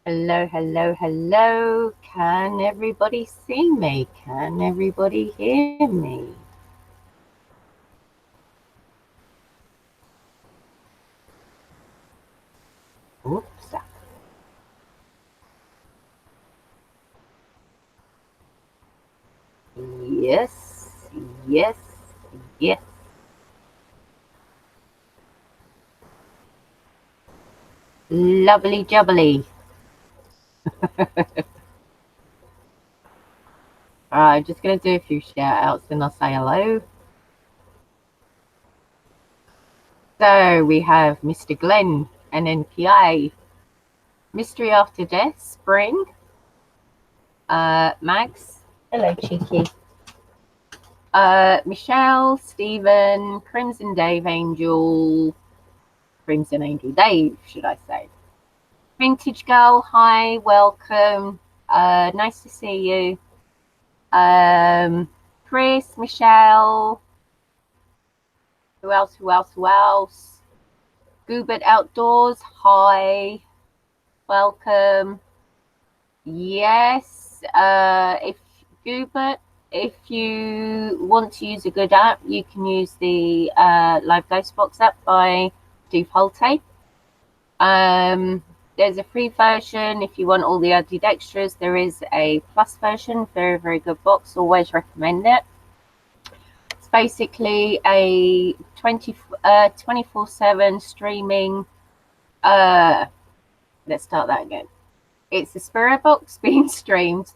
Hello, hello, hello. Can everybody see me? Can everybody hear me? Oops. Yes, yes, yes. Lovely jubbly. Alright, just going to do a few shout outs and I'll say hello. So we have Mr. Glenn, NNPA, Mystery After Death, Spring, Max, hello cheeky, Michelle, Stephen, Crimson Dave Angel, Crimson Angel Dave, should I say. Vintage Girl, hi, welcome. Nice to see you. Chris, Michelle. Who else? Who else? Who else? Goobert Outdoors, hi, welcome. Yes, if Goobert, if you want to use a good app, you can use the Live Ghostbox app by default. There's a free version if you want all the added extras. There is a plus version, very, very good box. Always recommend it. It's basically a 24/7 streaming. Let's start that again. It's the Spirit Box being streamed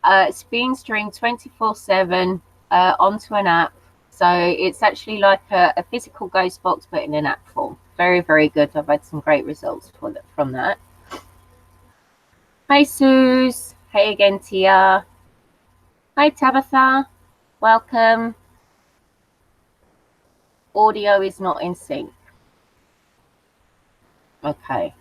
it's being streamed 24/7 onto an app. So it's actually like a physical ghost box, but in an app form. Very, very good. I've had some great results from that. Hi, Suze. Hey again, Tia. Hi, Tabitha. Welcome. Audio is not in sync. Okay.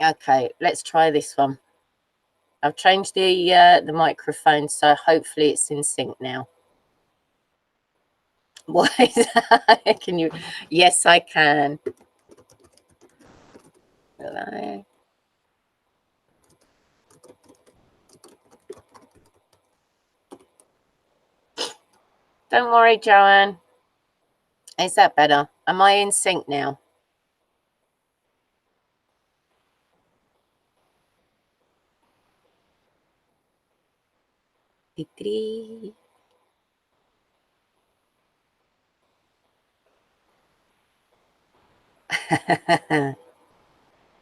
Okay, let's try this one. I've changed the microphone, so hopefully it's in sync now. Why? Can you? Yes, I can. Hello. Don't worry, Joanne. Is that better? Am I in sync now?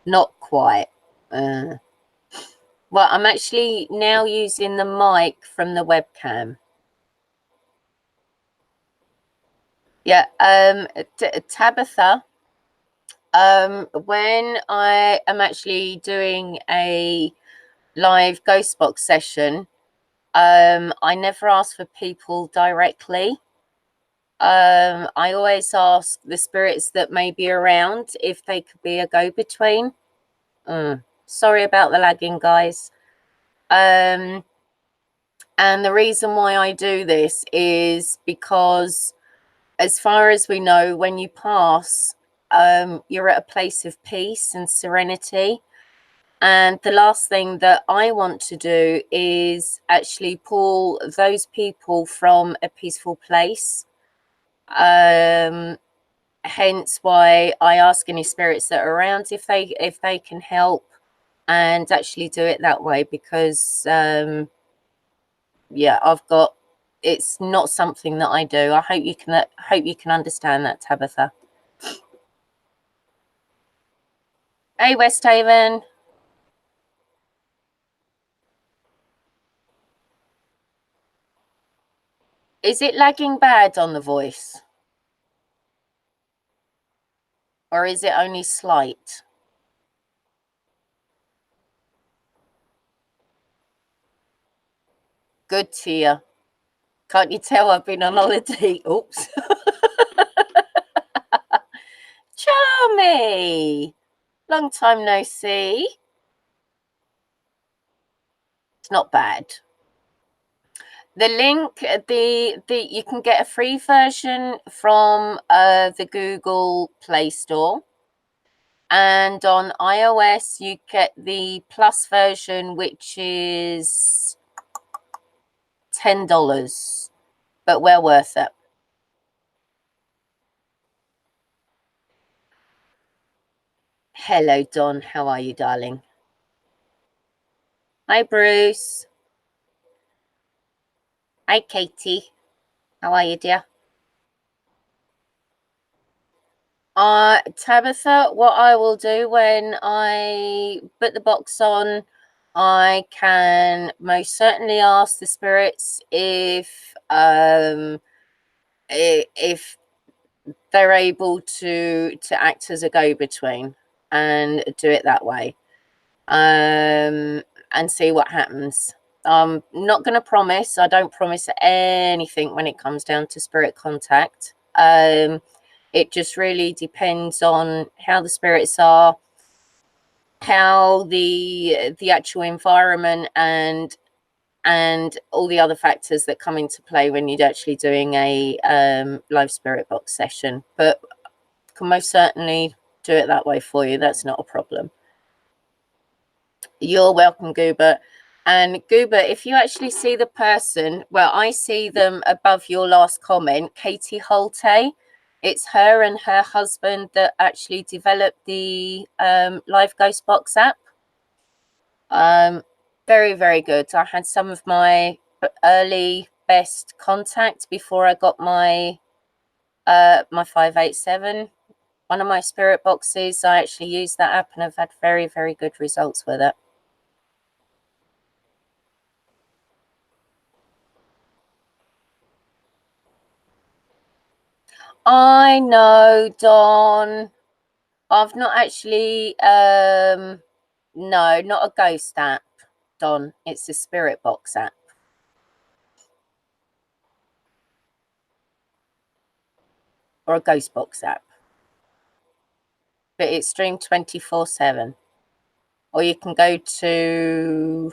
Not quite. Well, I'm actually now using the mic from the webcam. Yeah, Tabitha, when I am actually doing a live Ghostbox session, I never ask for people directly. I always ask the spirits that may be around if they could be a go-between. Sorry about the lagging, guys. And the reason why I do this is because, as far as we know, when you pass, you're at a place of peace and serenity. And the last thing that I want to do is actually pull those people from a peaceful place. Hence why I ask any spirits that are around if they can help and actually do it that way, because yeah, it's not something that I do. I hope you can understand that, Tabitha. Hey, Westhaven. Is it lagging bad on the voice? Or is it only slight? Good, Tia. Can't you tell I've been on holiday? Oops. Charmy. Long time no see. It's not bad. The link, the you can get a free version from the Google Play Store, and on iOS you get the Plus version, which is $10, but well worth it. Hello, Don. How are you, darling? Hi, Bruce. Hi, Katie. How are you, dear? Tabitha, what I will do when I put the box on, I can most certainly ask the spirits if they're able to act as a go-between and do it that way, and see what happens. I'm not going to promise. I don't promise anything when it comes down to spirit contact. It just really depends on how the spirits are, how the actual environment, and all the other factors that come into play when you're actually doing a live spirit box session. But can most certainly do it that way for you. That's not a problem. You're welcome, Goober. And Goober, if you actually see the person, well, I see them above your last comment, Katie Holte. It's her and her husband that actually developed the live ghost box app. Very, very good. I had some of my early best contact before I got my 587. One of my spirit boxes, I actually used that app and I've had very, very good results with it. I know, Don. I've not actually, no, not a ghost app, Don. It's a spirit box app. Or a ghost box app. But it's streamed 24/7. Or you can go to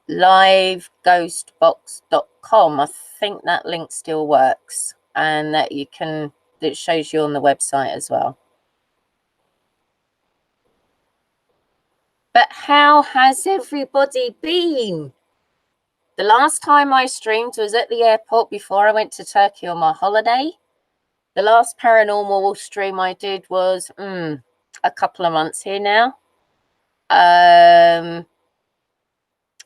liveghostbox.com. I think that link still works, and that it shows you on the website as well. But how has everybody been? The last time I streamed was at the airport before I went to Turkey on my holiday. The last paranormal stream I did was a couple of months here now,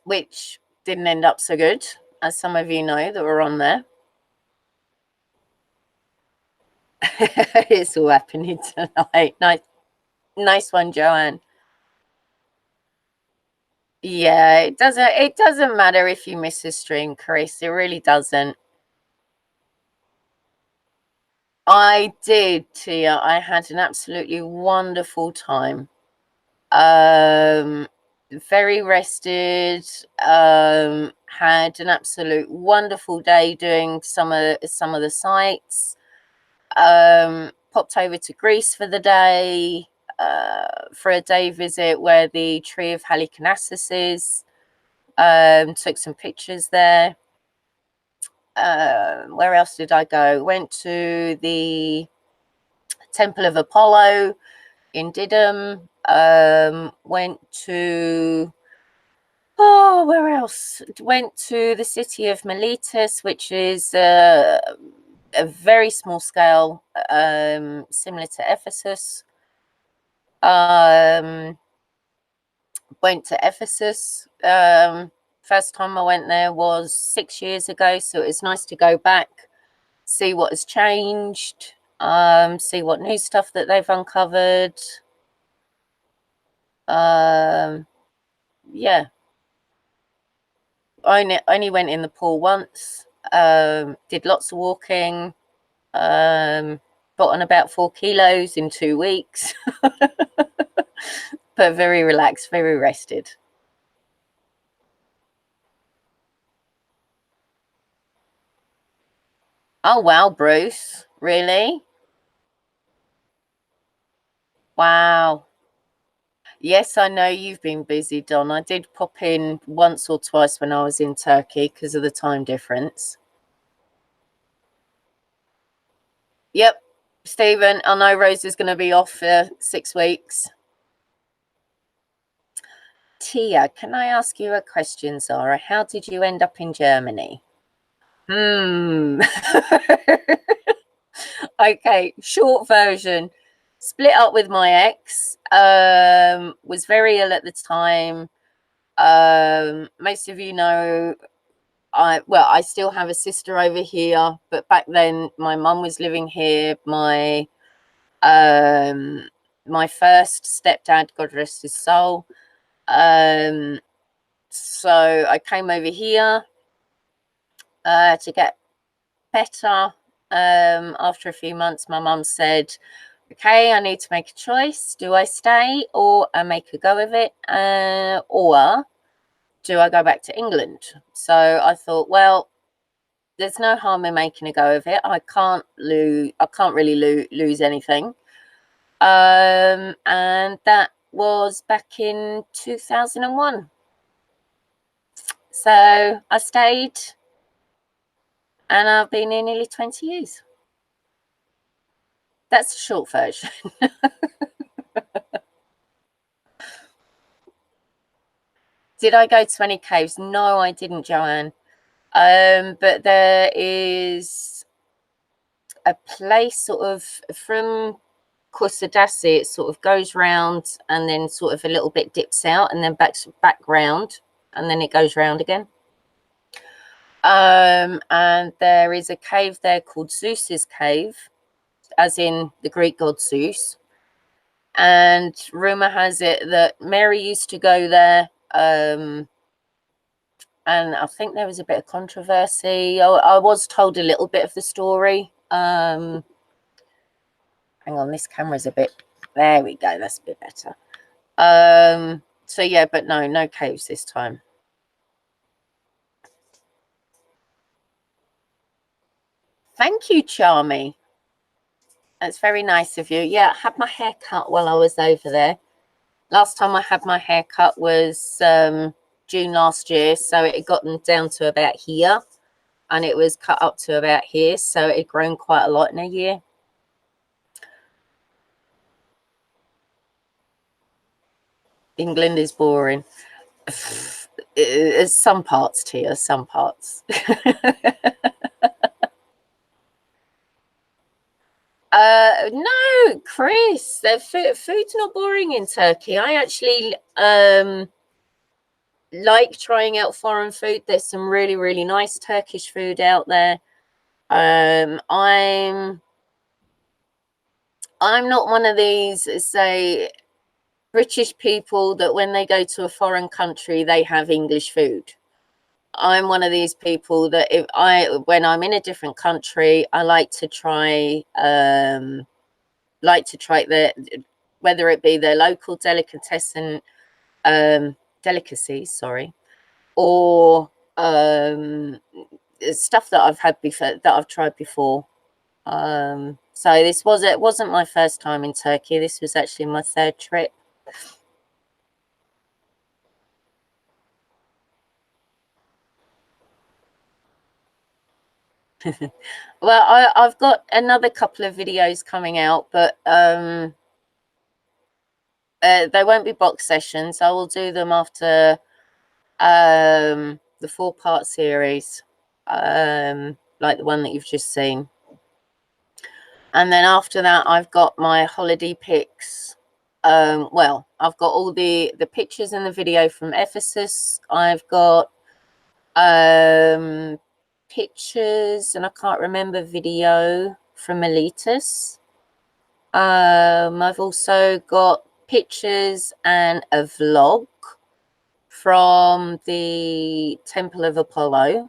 which didn't end up so good, as some of you know that were on there. It's all happening tonight. Nice one, Joanne. Yeah, it doesn't matter if you miss a stream, Chris. It really doesn't. I did, Tia. I had an absolutely wonderful time. Very rested. Had an absolute wonderful day doing some of the sites. Popped over to Greece for the day, for a day visit where the tree of Halicarnassus is. Took some pictures there. Where else did I go? Went to the Temple of Apollo in Didymus. Went to where else? Went to the city of Miletus, which is a very small scale, similar to Ephesus. Went to Ephesus. First time I went there was 6 years ago, so it's nice to go back, see what has changed, see what new stuff that they've uncovered. Yeah. I only went in the pool once. Did lots of walking. Got on about 4 kilos in 2 weeks. But very relaxed, very rested. Oh, wow, Bruce. Really? Wow. Yes, I know you've been busy, Don. I did pop in once or twice when I was in Turkey because of the time difference. Yep, Stephen, I know Rose is going to be off for 6 weeks. Tia, can I ask you a question, Zara? How did you end up in Germany? Okay, short version. Split up with my ex. Was very ill at the time. Most of you know I still have a sister over here, but back then my mum was living here. My first stepdad, God rest his soul. So I came over here to get better. After a few months, my mum said, okay, I need to make a choice. Do I stay or I make a go of it? Or do I go back to England? So I thought, well, there's no harm in making a go of it. I can't really lose anything. And that was back in 2001. So I stayed and I've been here nearly 20 years. That's a short version. Did I go to any caves? No, I didn't, Joanne. But there is a place sort of from Kusadasi, it sort of goes round and then sort of a little bit dips out and then back round and then it goes round again. And there is a cave there called Zeus's cave, as in the Greek god Zeus. And rumor has it that Mary used to go there. And I think there was a bit of controversy. I was told a little bit of the story. Hang on, this camera's a bit. There we go. That's a bit better. So yeah, but no caves this time. Thank you, Charmy. That's very nice of you. Yeah, I had my hair cut while I was over there. Last time I had my hair cut was June last year, so it had gotten down to about here, and it was cut up to about here, so it had grown quite a lot in a year. England is boring. Some parts, Tia, some parts. No, Chris, food's not boring in Turkey. I actually like trying out foreign food. There's some really, really nice Turkish food out there. I'm not one of these, say, British people that when they go to a foreign country, they have English food. I'm one of these people that when I'm in a different country, I like to try whether it be their local delicatessen delicacies, or stuff that I've had before, that I've tried before. So it wasn't my first time in Turkey. This was actually my third trip. Well, I've got another couple of videos coming out, but they won't be box sessions. I will do them after the 4-part series, like the one that you've just seen. And then after that, I've got my holiday pics. Well, I've got all the pictures and the video from Ephesus. I've got pictures, and I can't remember, video from Miletus. I've also got pictures and a vlog from the Temple of Apollo,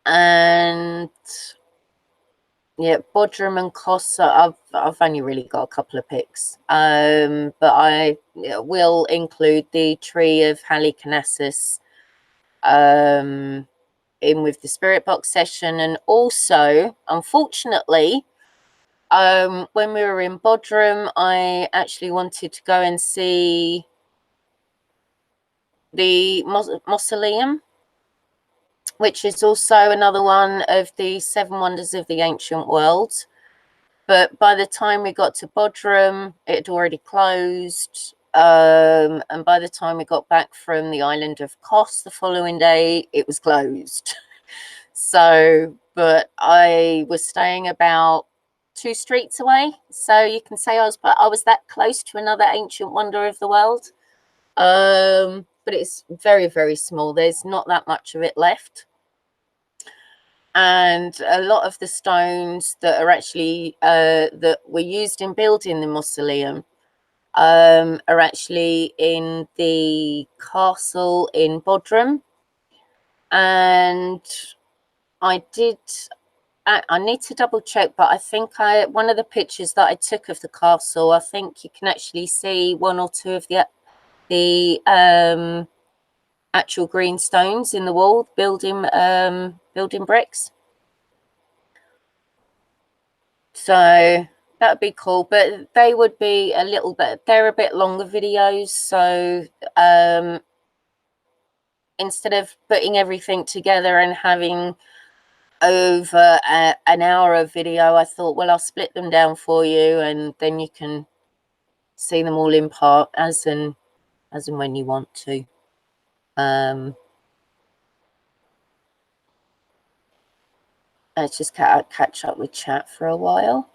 and yeah, Bodrum and Kos. I've only really got a couple of pics, but I will include the tree of Halicarnassus in with the spirit box session. And also, unfortunately, when we were in Bodrum, I actually wanted to go and see the mausoleum, which is also another one of the seven wonders of the ancient world. But by the time we got to Bodrum, it had already closed. And by the time we got back from the island of Kos the following day, it was closed. So, but I was staying about 2 streets away. So you can say I was that close to another ancient wonder of the world. But it's very, very small. There's not that much of it left. And a lot of the stones that are actually that were used in building the mausoleum are actually in the castle in Bodrum. And I need to double check, but I think one of the pictures that I took of the castle, I think you can actually see one or two of the actual green stones in the wall, building bricks. So that would be cool, but they would be they're a bit longer videos. So instead of putting everything together and having over an hour of video, I thought, well, I'll split them down for you, and then you can see them all in part as and when you want to. Let's just catch up with chat for a while.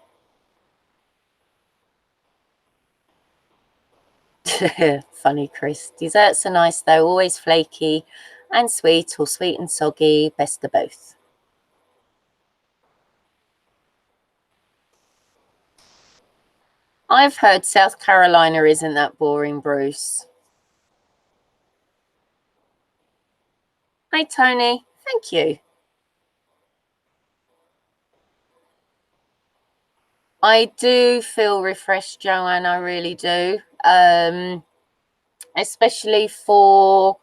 Funny, Chris. Desserts are nice though, always flaky and sweet, or sweet and soggy, best of both. I've heard South Carolina isn't that boring, Bruce. Hi, Tony. Thank you. I do feel refreshed, Joanne. I really do. Especially for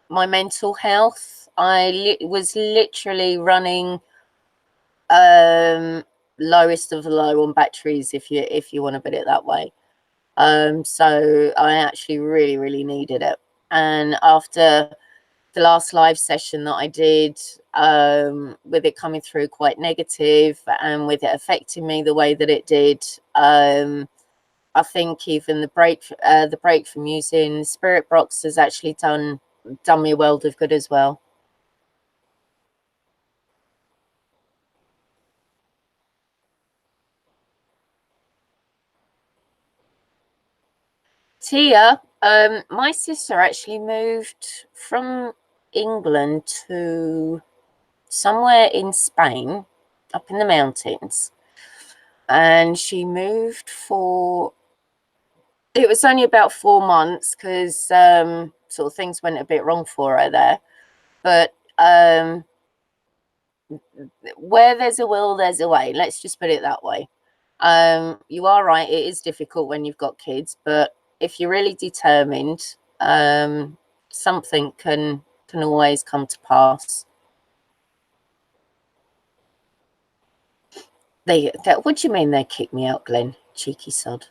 my mental health. I was literally running lowest of the low on batteries, if you want to put it that way. So I actually really needed it. And after the last live session that I did, with it coming through quite negative and with it affecting me the way that it did, I think even the break from using Spirit Box has actually done me a world of good as well. Tia, my sister actually moved from England to somewhere in Spain, up in the mountains, and she moved for, it was only about 4 months because sort of things went a bit wrong for her there. But where there's a will, there's a way. Let's just put it that way. You are right, it is difficult when you've got kids, but if you're really determined, something can always come to pass. What do you mean they kicked me out, Glenn? Cheeky sod.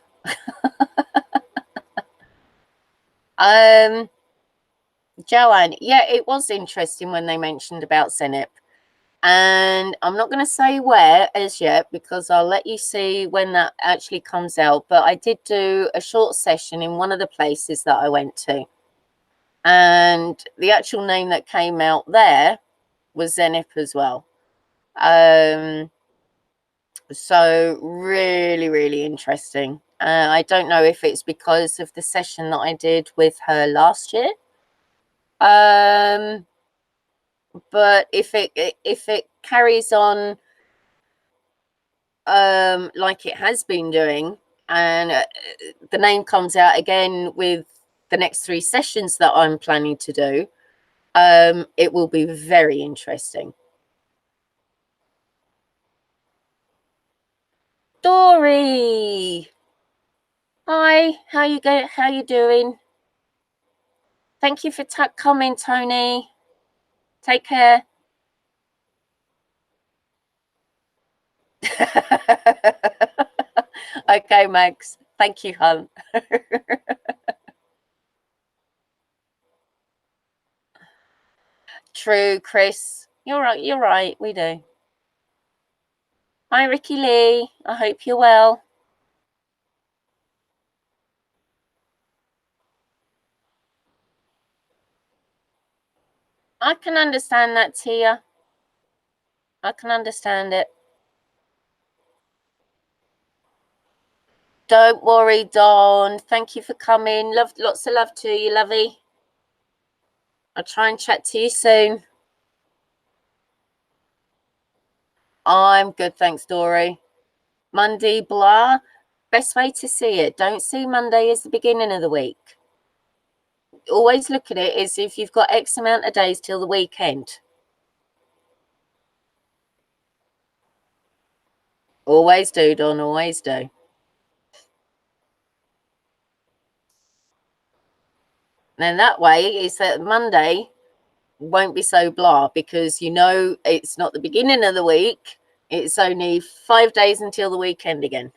Joanne, yeah, it was interesting when they mentioned about Zenip. And I'm not going to say where as yet, because I'll let you see when that actually comes out. But I did do a short session in one of the places that I went to. And the actual name that came out there was Zenip as well. So really interesting. I don't know if it's because of the session that I did with her last year. But if it carries on like it has been doing, and the name comes out again with the next 3 sessions that I'm planning to do, it will be very interesting. Dory, hi, how you doing? Thank you for coming, Tony. Take care. Okay, Max. Thank you, hon. True, Chris. You're right. You're right. We do. Hi, Ricky Lee. I hope you're well. I can understand that, Tia. I can understand it. Don't worry, Dawn. Thank you for coming. Lots of love to you, lovey. I'll try and chat to you soon. I'm good, thanks, Dory. Monday, blah. Best way to see it. Don't see Monday as the beginning of the week. Always look at it as if you've got X amount of days till the weekend. Always do, Dawn. Always do. And that way is that Monday won't be so blah because you know it's not the beginning of the week. It's only 5 days until the weekend again.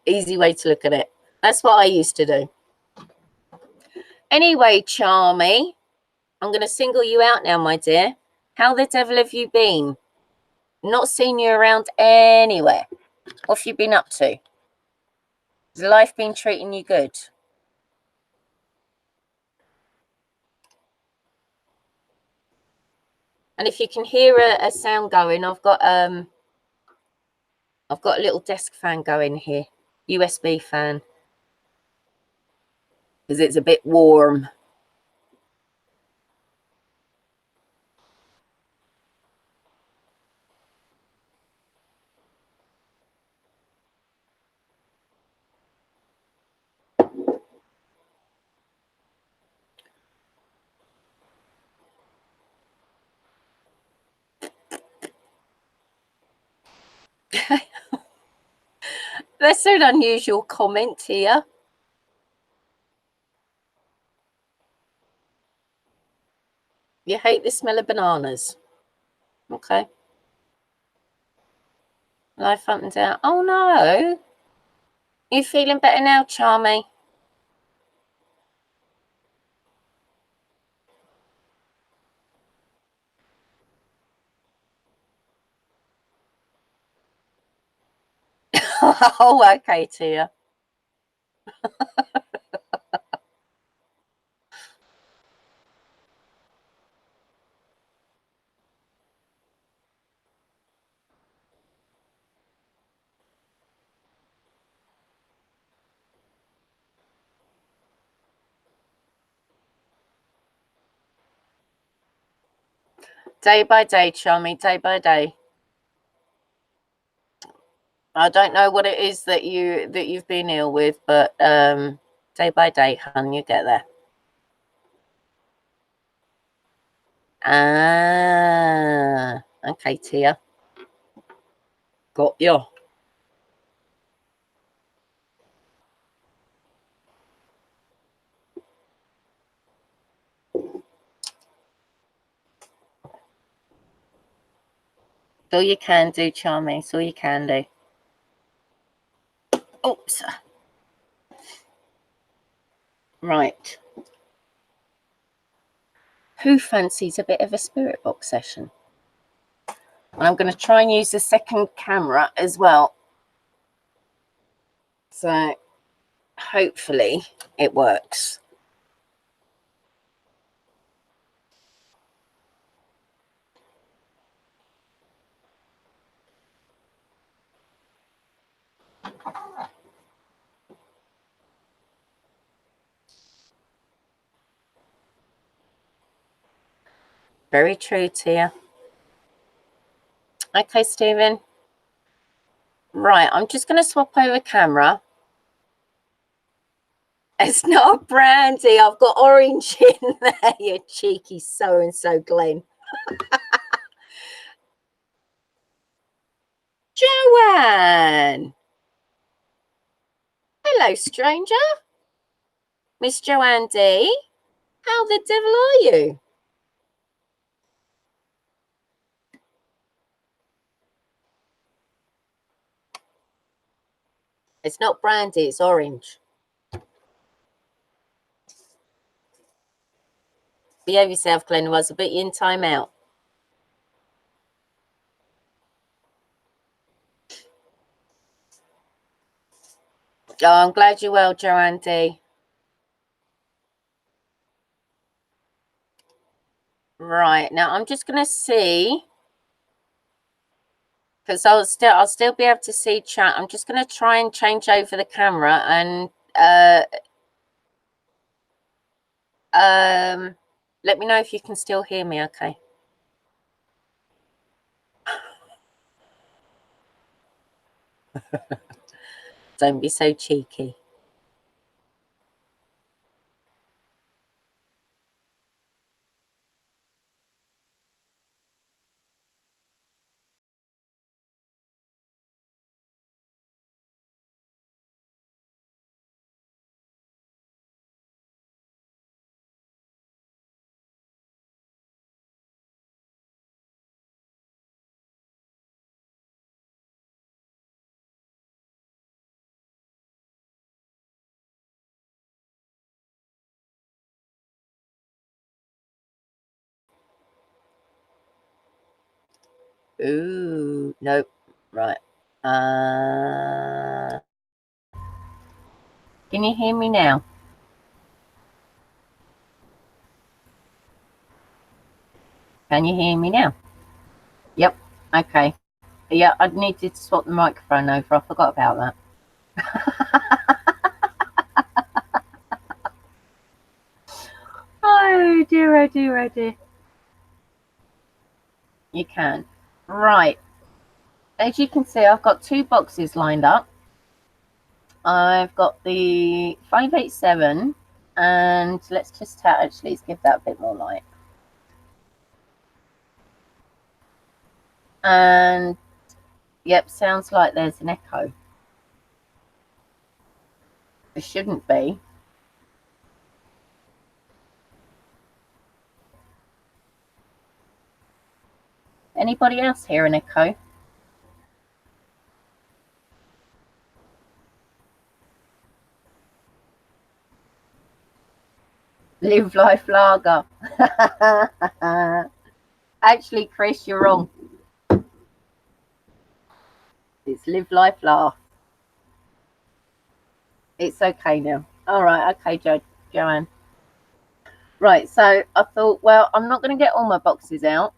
Easy way to look at it. That's what I used to do. Anyway, Charmy, I'm going to single you out now, my dear. How the devil have you been? Not seen you around anywhere. What have you been up to? Has life been treating you good? And if you can hear a sound going, I've got a little desk fan going here, USB fan, because it's a bit warm. That's an unusual comment here. You hate the smell of bananas. Okay. Life up and down. Oh no. You feeling better now, Charmy? Oh, okay, Tia. Day by day, Charmy, day by day. I don't know what it is that you've been ill with, but day by day, hun, you get there. Ah, okay, Tia. Got you. It's all you can do, Charmy. It's all you can do. Oops. Right. Who fancies a bit of a spirit box session? And I'm going to try and use the second camera as well. So hopefully it works. Very true, Tia. Okay, Stephen. Right, I'm just going to swap over camera. It's not brandy. I've got orange in there, you cheeky so-and-so, Glenn. Joanne. Hello, stranger. Miss Joanne D. How the devil are you? It's not brandy, it's orange. Behave yourself, Glenn. Was a bit in time out. Oh, I'm glad you're well, Joanne D. Right, now I'm just gonna see, because I'll still be able to see chat. I'm just gonna try and change over the camera and let me know if you can still hear me, okay? Don't be so cheeky. Ooh, nope. Right. Can you hear me now? Can you hear me now? Yep. Okay. Yeah, I needed to swap the microphone over. I forgot about that. Oh dear, oh dear, oh dear. You can. Right. As you can see, I've got two boxes lined up. I've got the 587, and let's just actually let's give that a bit more light. And yep, sounds like there's an echo. There shouldn't be. Anybody else hear an echo? Live Life Lager. Actually, Chris, you're wrong. It's Live Life Laugh. It's okay now. All right, okay, Joanne. Right, so I thought, well, I'm not going to get all my boxes out,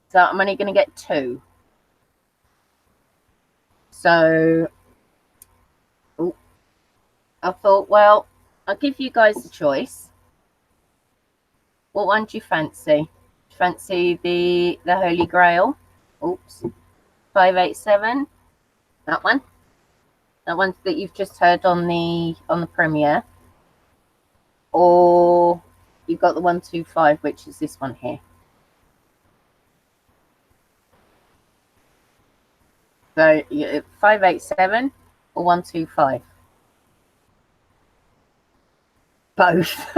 so I'm only going to get two. So I thought, well, I'll give you guys a choice. What one do you fancy? Fancy the Holy Grail? Oops. 587. That one. That one that you've just heard on the premiere. Or you've got the 125, which is this one here. So 587 or 125. Both.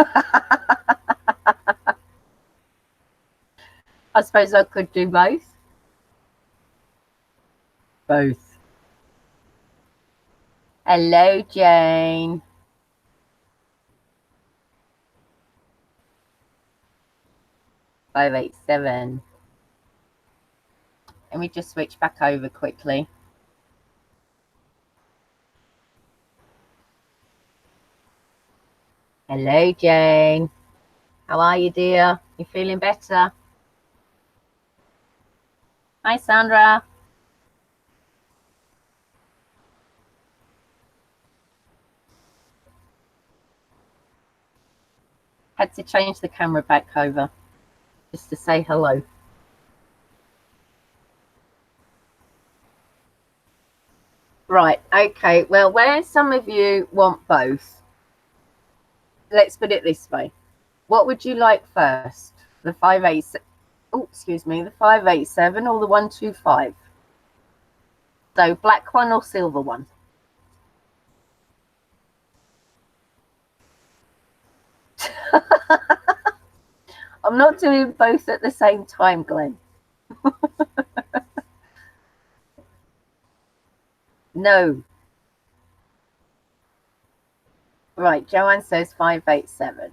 I suppose I could do both. Both. Hello, Jane. $587. Let me just switch back over quickly. Hello, Jane. How are you, dear? You feeling better? Hi, Sandra. Had to change the camera back over just to say hello. Right, okay. Well, where some of you want both, let's put it this way. What would you like first? The 587? Oh, excuse me, the 587 or the 125? So black one or silver one? I'm not doing both at the same time, Glenn. No. Right, Joanne says 587.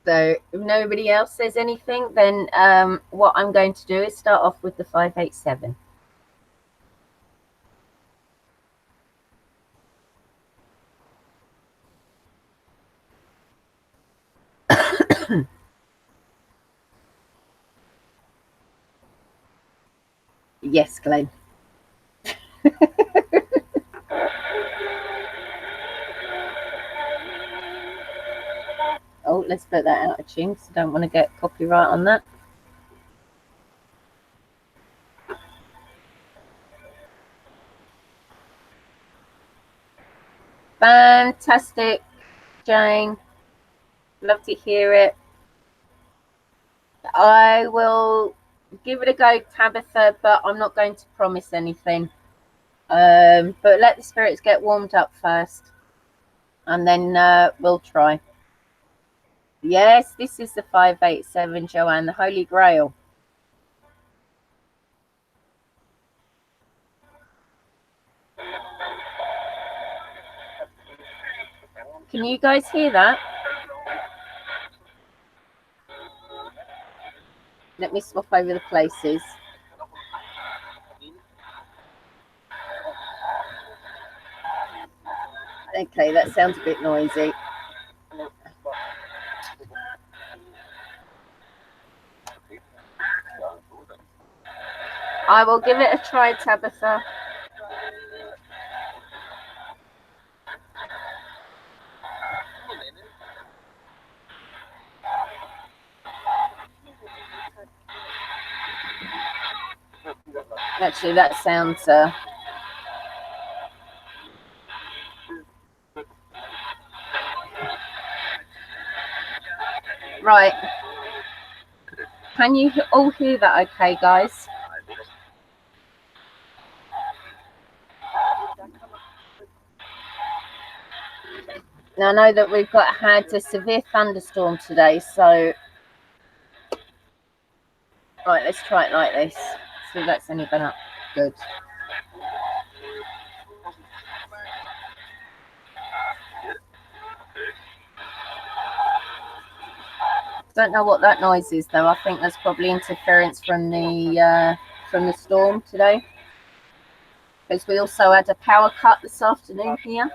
So if nobody else says anything, then what I'm going to do is start off with the 587. Yes, Glenn. Oh, let's put that out of tune because I don't want to get copyright on that. Fantastic, Jane. Love to hear it. I will give it a go, Tabitha, but I'm not going to promise anything. But let the spirits get warmed up first, and then we'll try. Yes, this is the 587, Joanne, the Holy Grail. Can you guys hear that? Let me swap over the places. Okay, that sounds a bit noisy. I will give it a try, Tabitha. Actually, that sounds... Right. Can you all hear that okay, guys? Now, I know that we've had a severe thunderstorm today, so... Right, let's try it like this. See if that's any better. Good. Don't know what that noise is, though. I think that's probably interference from the storm today. Because we also had a power cut this afternoon here.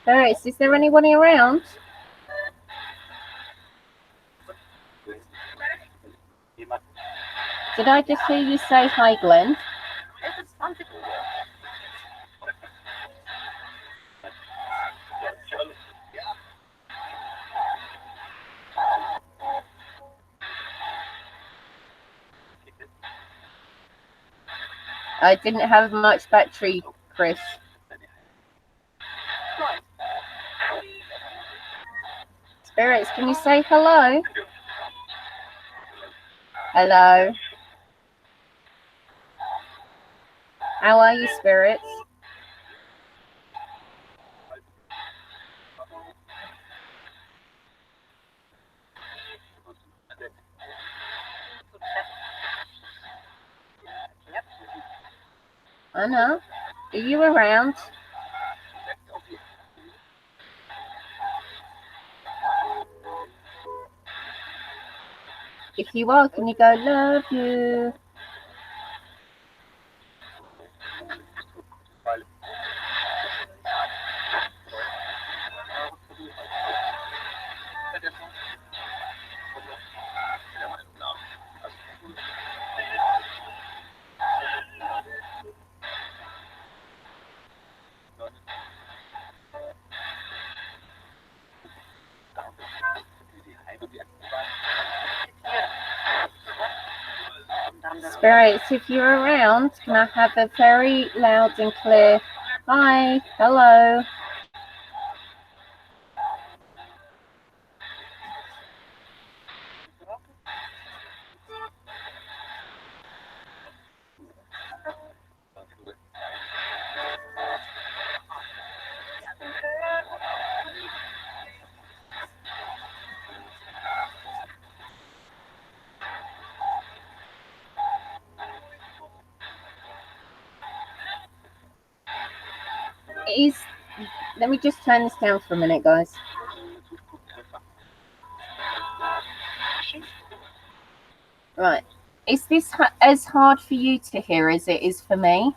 Alright, is there anybody around? Did I just hear you say hi, Glenn? I didn't have much battery, Chris. Spirits, can you say hello? Hello. How are you, spirits? Anna, are you around? If you are, can you go, love you? Spirits, if you're around, can I have a very loud and clear hi, hello? is, let me just turn this down for a minute, guys. Right. Is this as hard for you to hear as it is for me?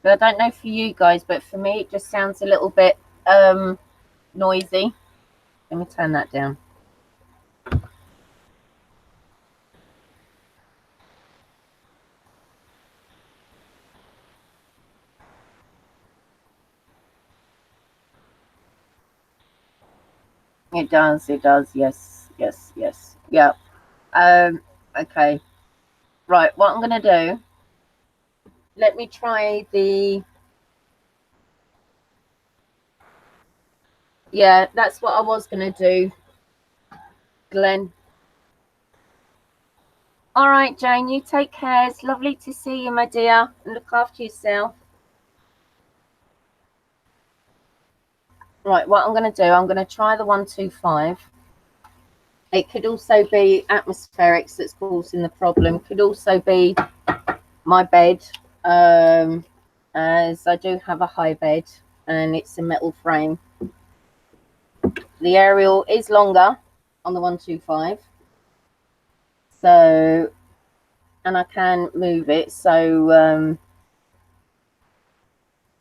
But I don't know for you guys, but for me it just sounds a little bit noisy. Let me turn that down. It does, yes, yeah. Okay. Right, what I'm gonna do, let me try the, yeah, that's what I was gonna do, Glenn. All right, Jane, you take care. It's lovely to see you, my dear, and look after yourself. Right, what I'm going to do, I'm going to try the 125. It could also be atmospherics that's causing the problem. Could also be my bed, as I do have a high bed and it's a metal frame. The aerial is longer on the 125, so, and I can move it. So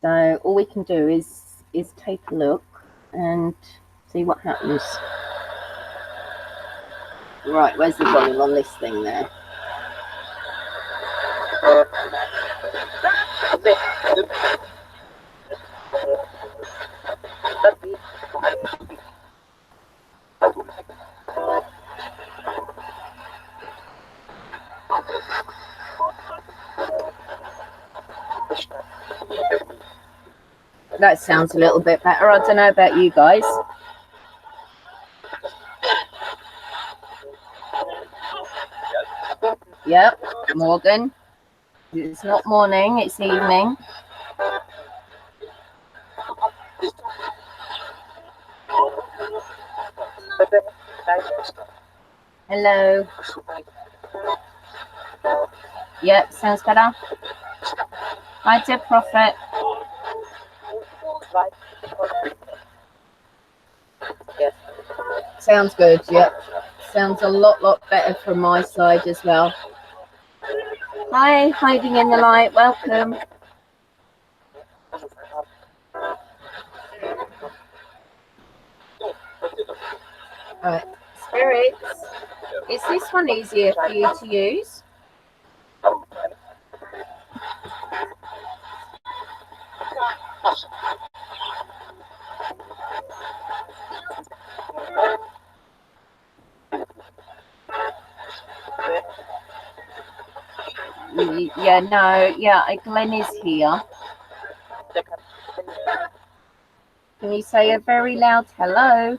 all we can do is take a look and see what happens. Right, where's the volume on this thing there? That sounds a little bit better. I don't know about you guys. Yep, Morgan. It's not morning, it's evening. Hello. Yep, sounds better. Hi, dear Prophet. Sounds good, yep. Sounds a lot better from my side as well. Hi, hiding in the light, welcome. Alright, spirits. Is this one easier for you to use? Yeah, no, yeah, Glenn is here. Can you say a very loud hello?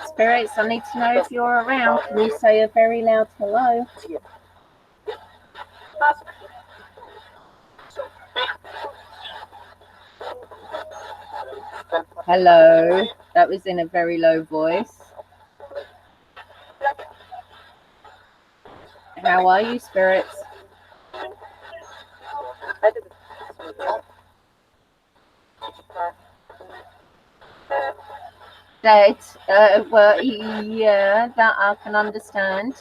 Spirits, I need to know if you're around. Can you say a very loud hello? Hello. That was in a very low voice. How are you, spirits? Dead. Well, yeah, that I can understand.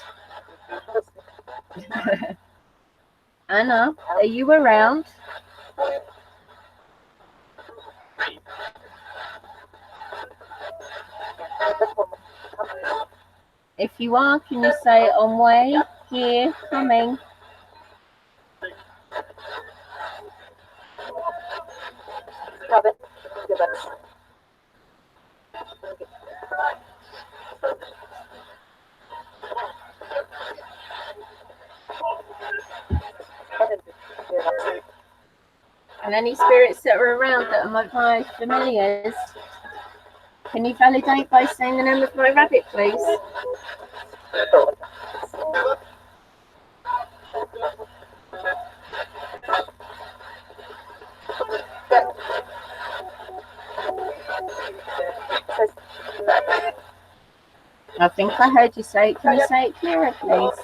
Anna, are you around? If you are, can you say on way, here, coming? And any spirits that are around that are my familiars, Can you validate by saying the name of my rabbit, please? I think I heard you say it. Can you say it clearer, please?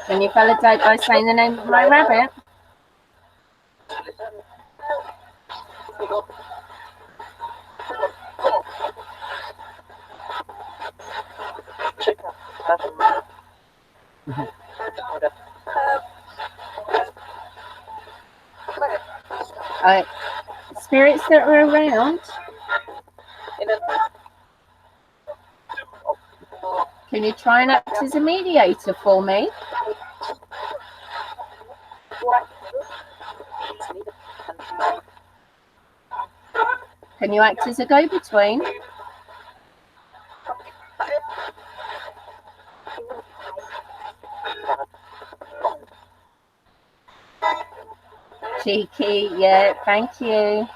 Can you validate by saying the name of my rabbit? Spirits that are around, can you try and act as a mediator for me? Can you act as a go-between? Cheeky, yeah, thank you.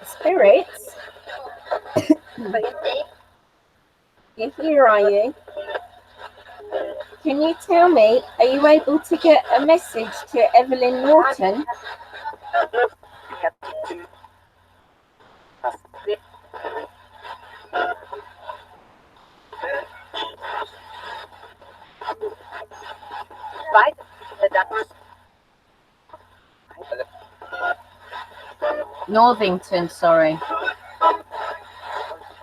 Spirits? You're here, are you? Can you tell me, are you able to get a message to Evelyn Norton? Northington, sorry.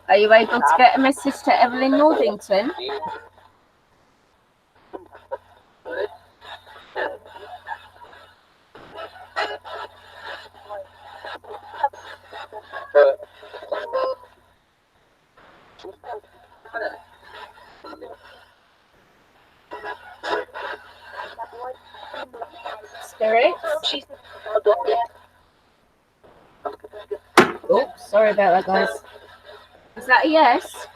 Are you able to get a message to Evelyn Northington? Spirit? Oh, sorry about that, guys. Is that a yes?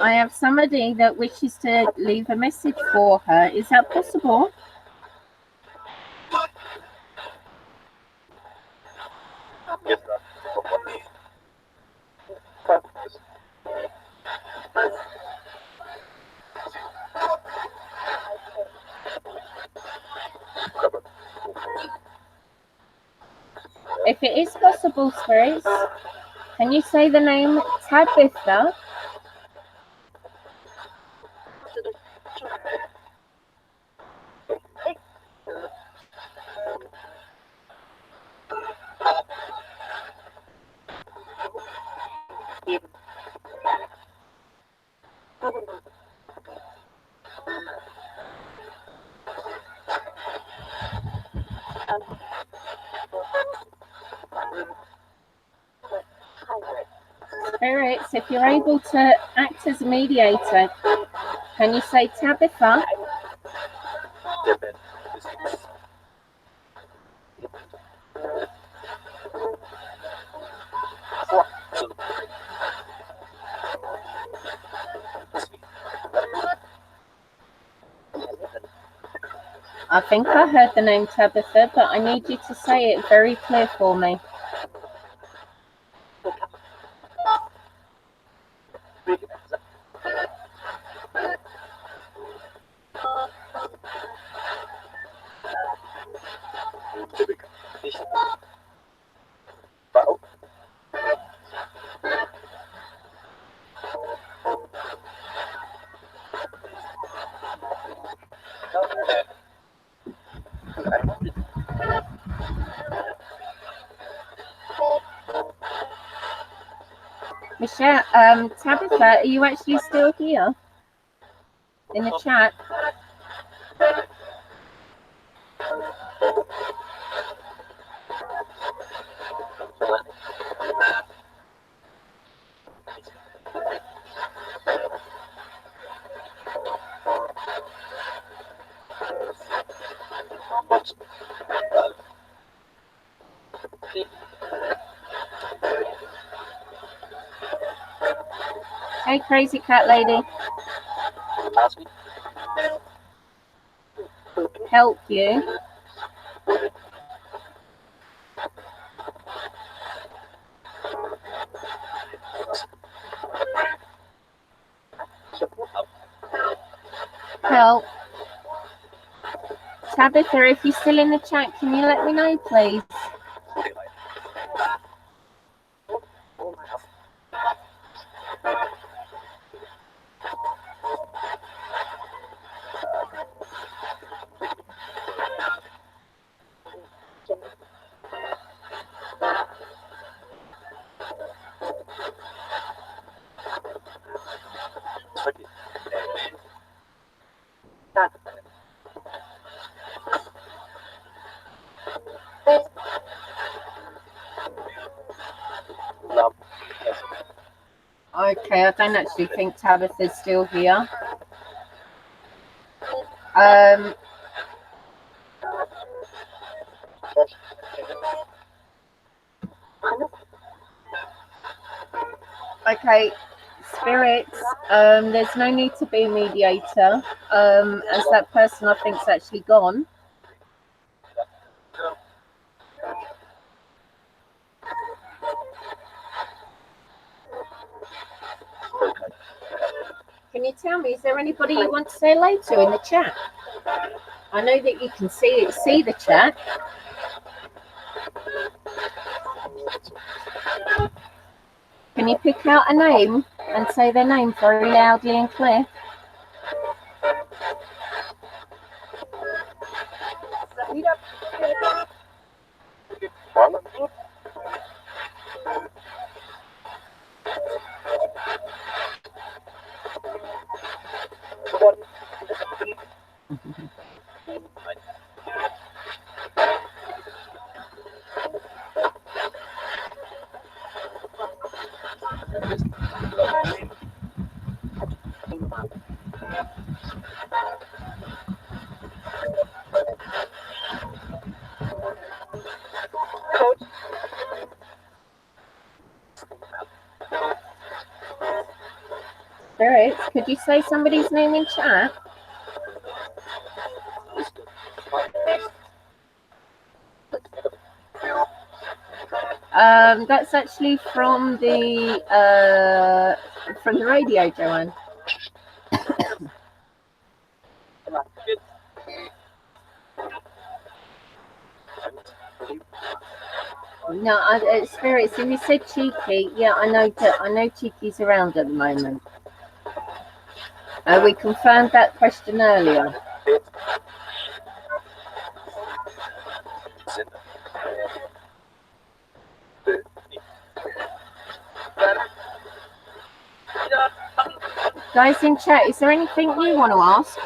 I have somebody that wishes to leave a message for her. Is that possible? If it is possible, spirits, can you say the name Tabitha? Spirits, if you're able to act as a mediator, can you say Tabitha? I think I heard the name Tabitha, but I need you to say it very clear for me. Michelle, Tabitha, are you actually still here in the chat? Hey, crazy cat lady. Help you. Help. Tabitha, if you're still in the chat, can you let me know, please? Okay, I don't actually think Tabitha's still here. Okay, spirits, there's no need to be a mediator, as that person I think's actually gone. Can you tell me, is there anybody you want to say hello to in the chat? I know that you can see the chat. Can you pick out a name and say their name very loudly and clear? Spirits, could you say somebody's name in chat? That's actually from the radio, Joanne. No, spirits. If you said cheeky, yeah, I know cheeky's around at the moment. We confirmed that question earlier. Guys in chat, is there anything you want to ask?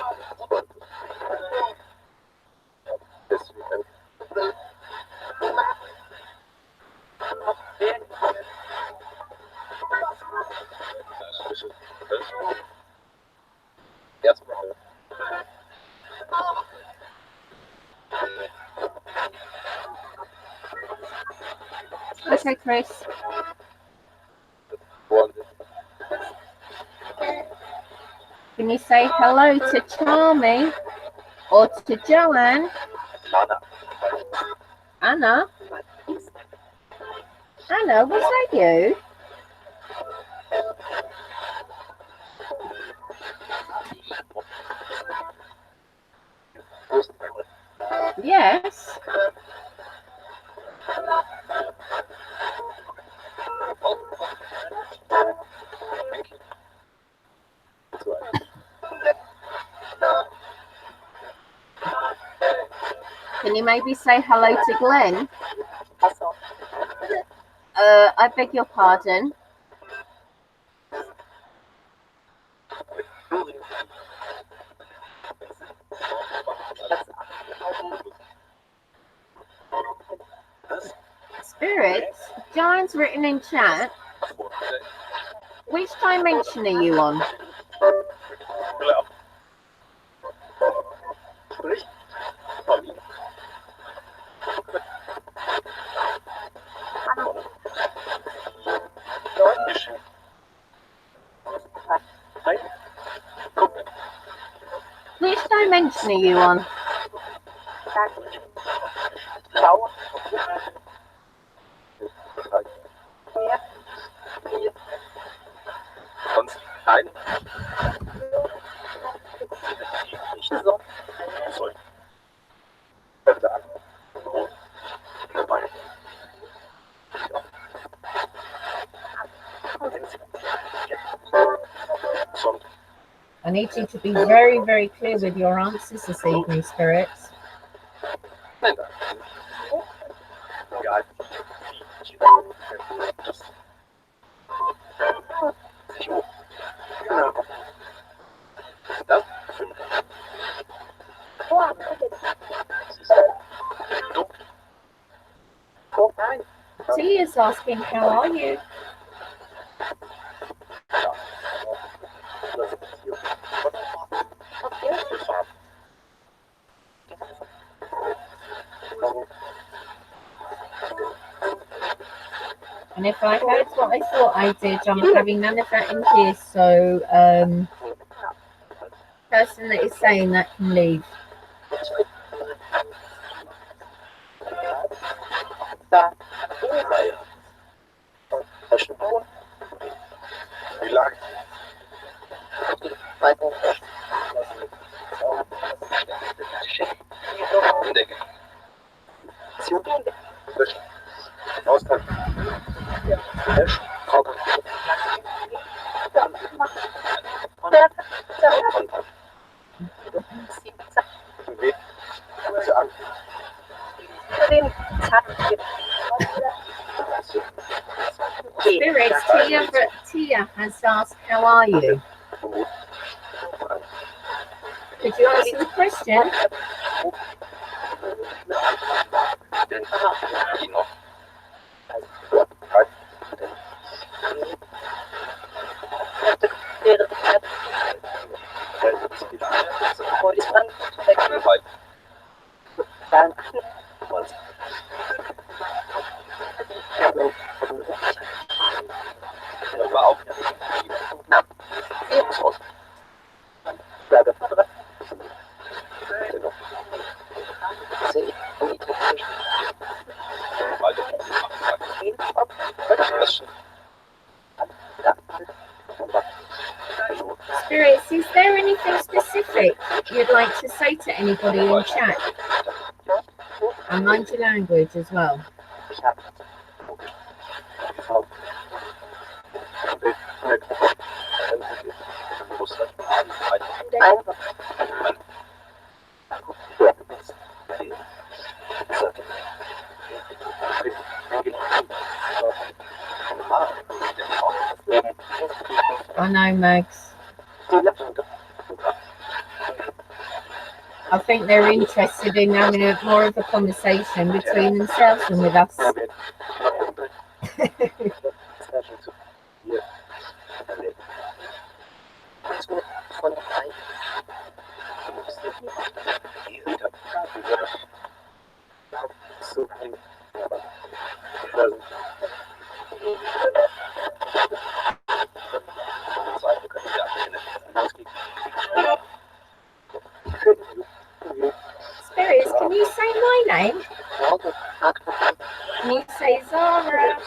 Okay, Chris. Can you say hello to Charmy or to Joanne? Anna? Anna, was that you? Yes. Can you maybe say hello to Glenn? I beg your pardon. Joanne's written in chat, which dimension are you on? Which dimension are you on? I need you to be very, very clear with your answers this evening, spirits. Tia's asking, how are you? And if I heard what I thought I did, I'm having none of that in here. So, person that is saying that can leave. Spirits, Tia has asked, how are you? Could you answer the question? Spirits, is there anything specific you'd like to say to anybody in chat? And mind your language as well. I know, Mags. I think they're interested in having more of a conversation between themselves than with us. Spirits, can you say my name? Can you say Zara?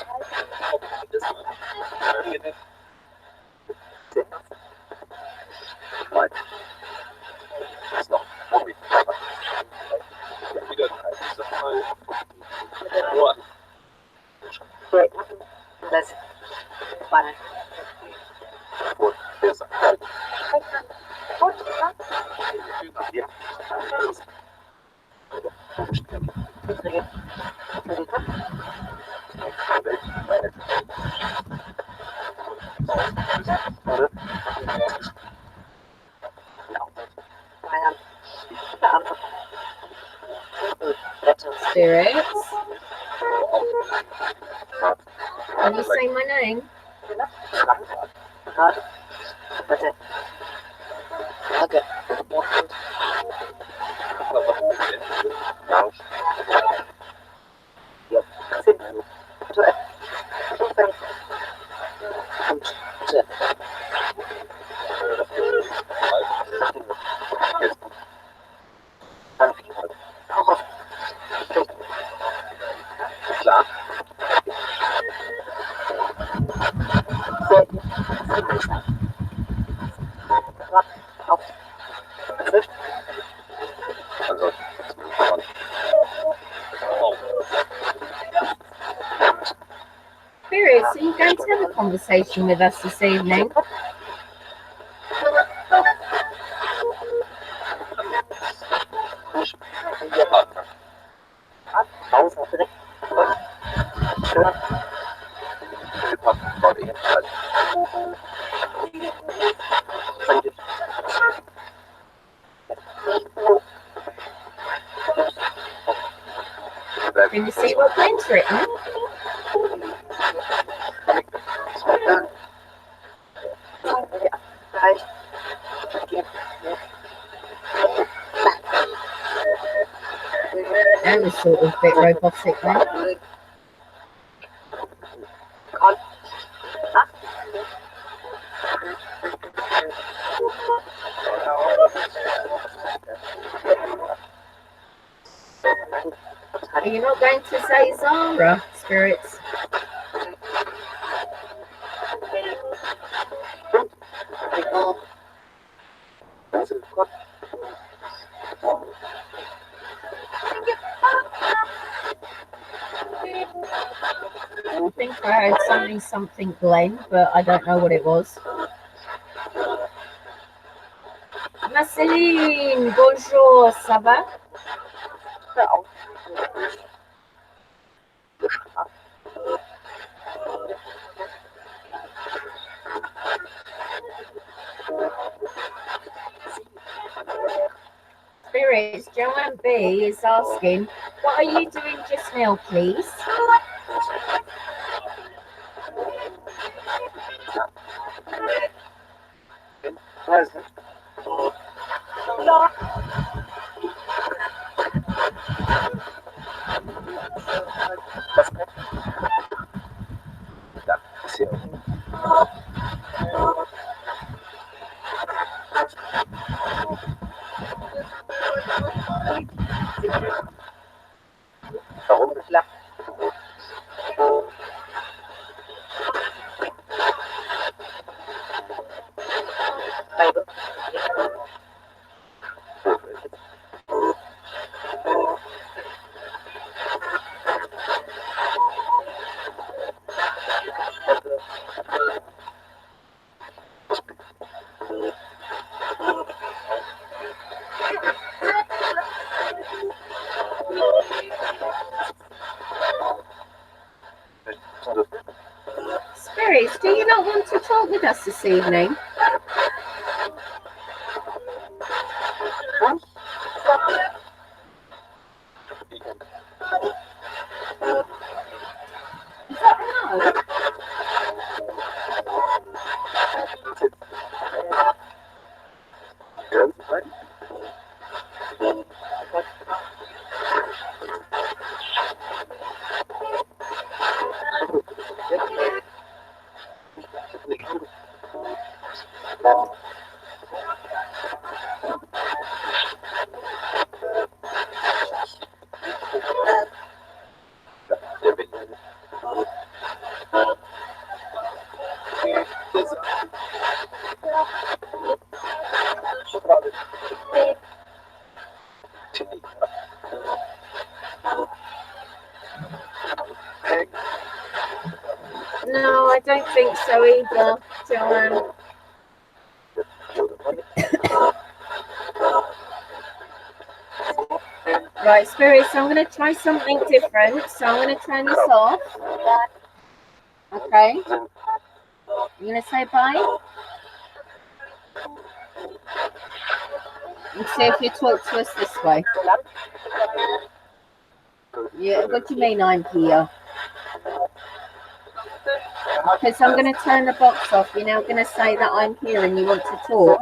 Spirits. Can you say my name? Okay. Spirits, are you going to have a conversation with us this evening? Can you see what Glenn's written? That was sort of a bit robotic then. Are you not going to say Zara, Spirits? I think I heard something Glenn, but I don't know what it was. Marceline, bonjour, ça va? Spirits, Joanne B is asking, what are you doing just now, please? Spirits, do you not want to talk with us this evening? Is that no? No, I don't think so either, Joanne. Right, Spirits, I'm going to try something different. So I'm going to turn this off. Okay. You going to say bye? And see if you talk to us this way. Yeah, what do you mean I'm here? Because I'm going to turn the box off. You're now going to say that I'm here and you want to talk.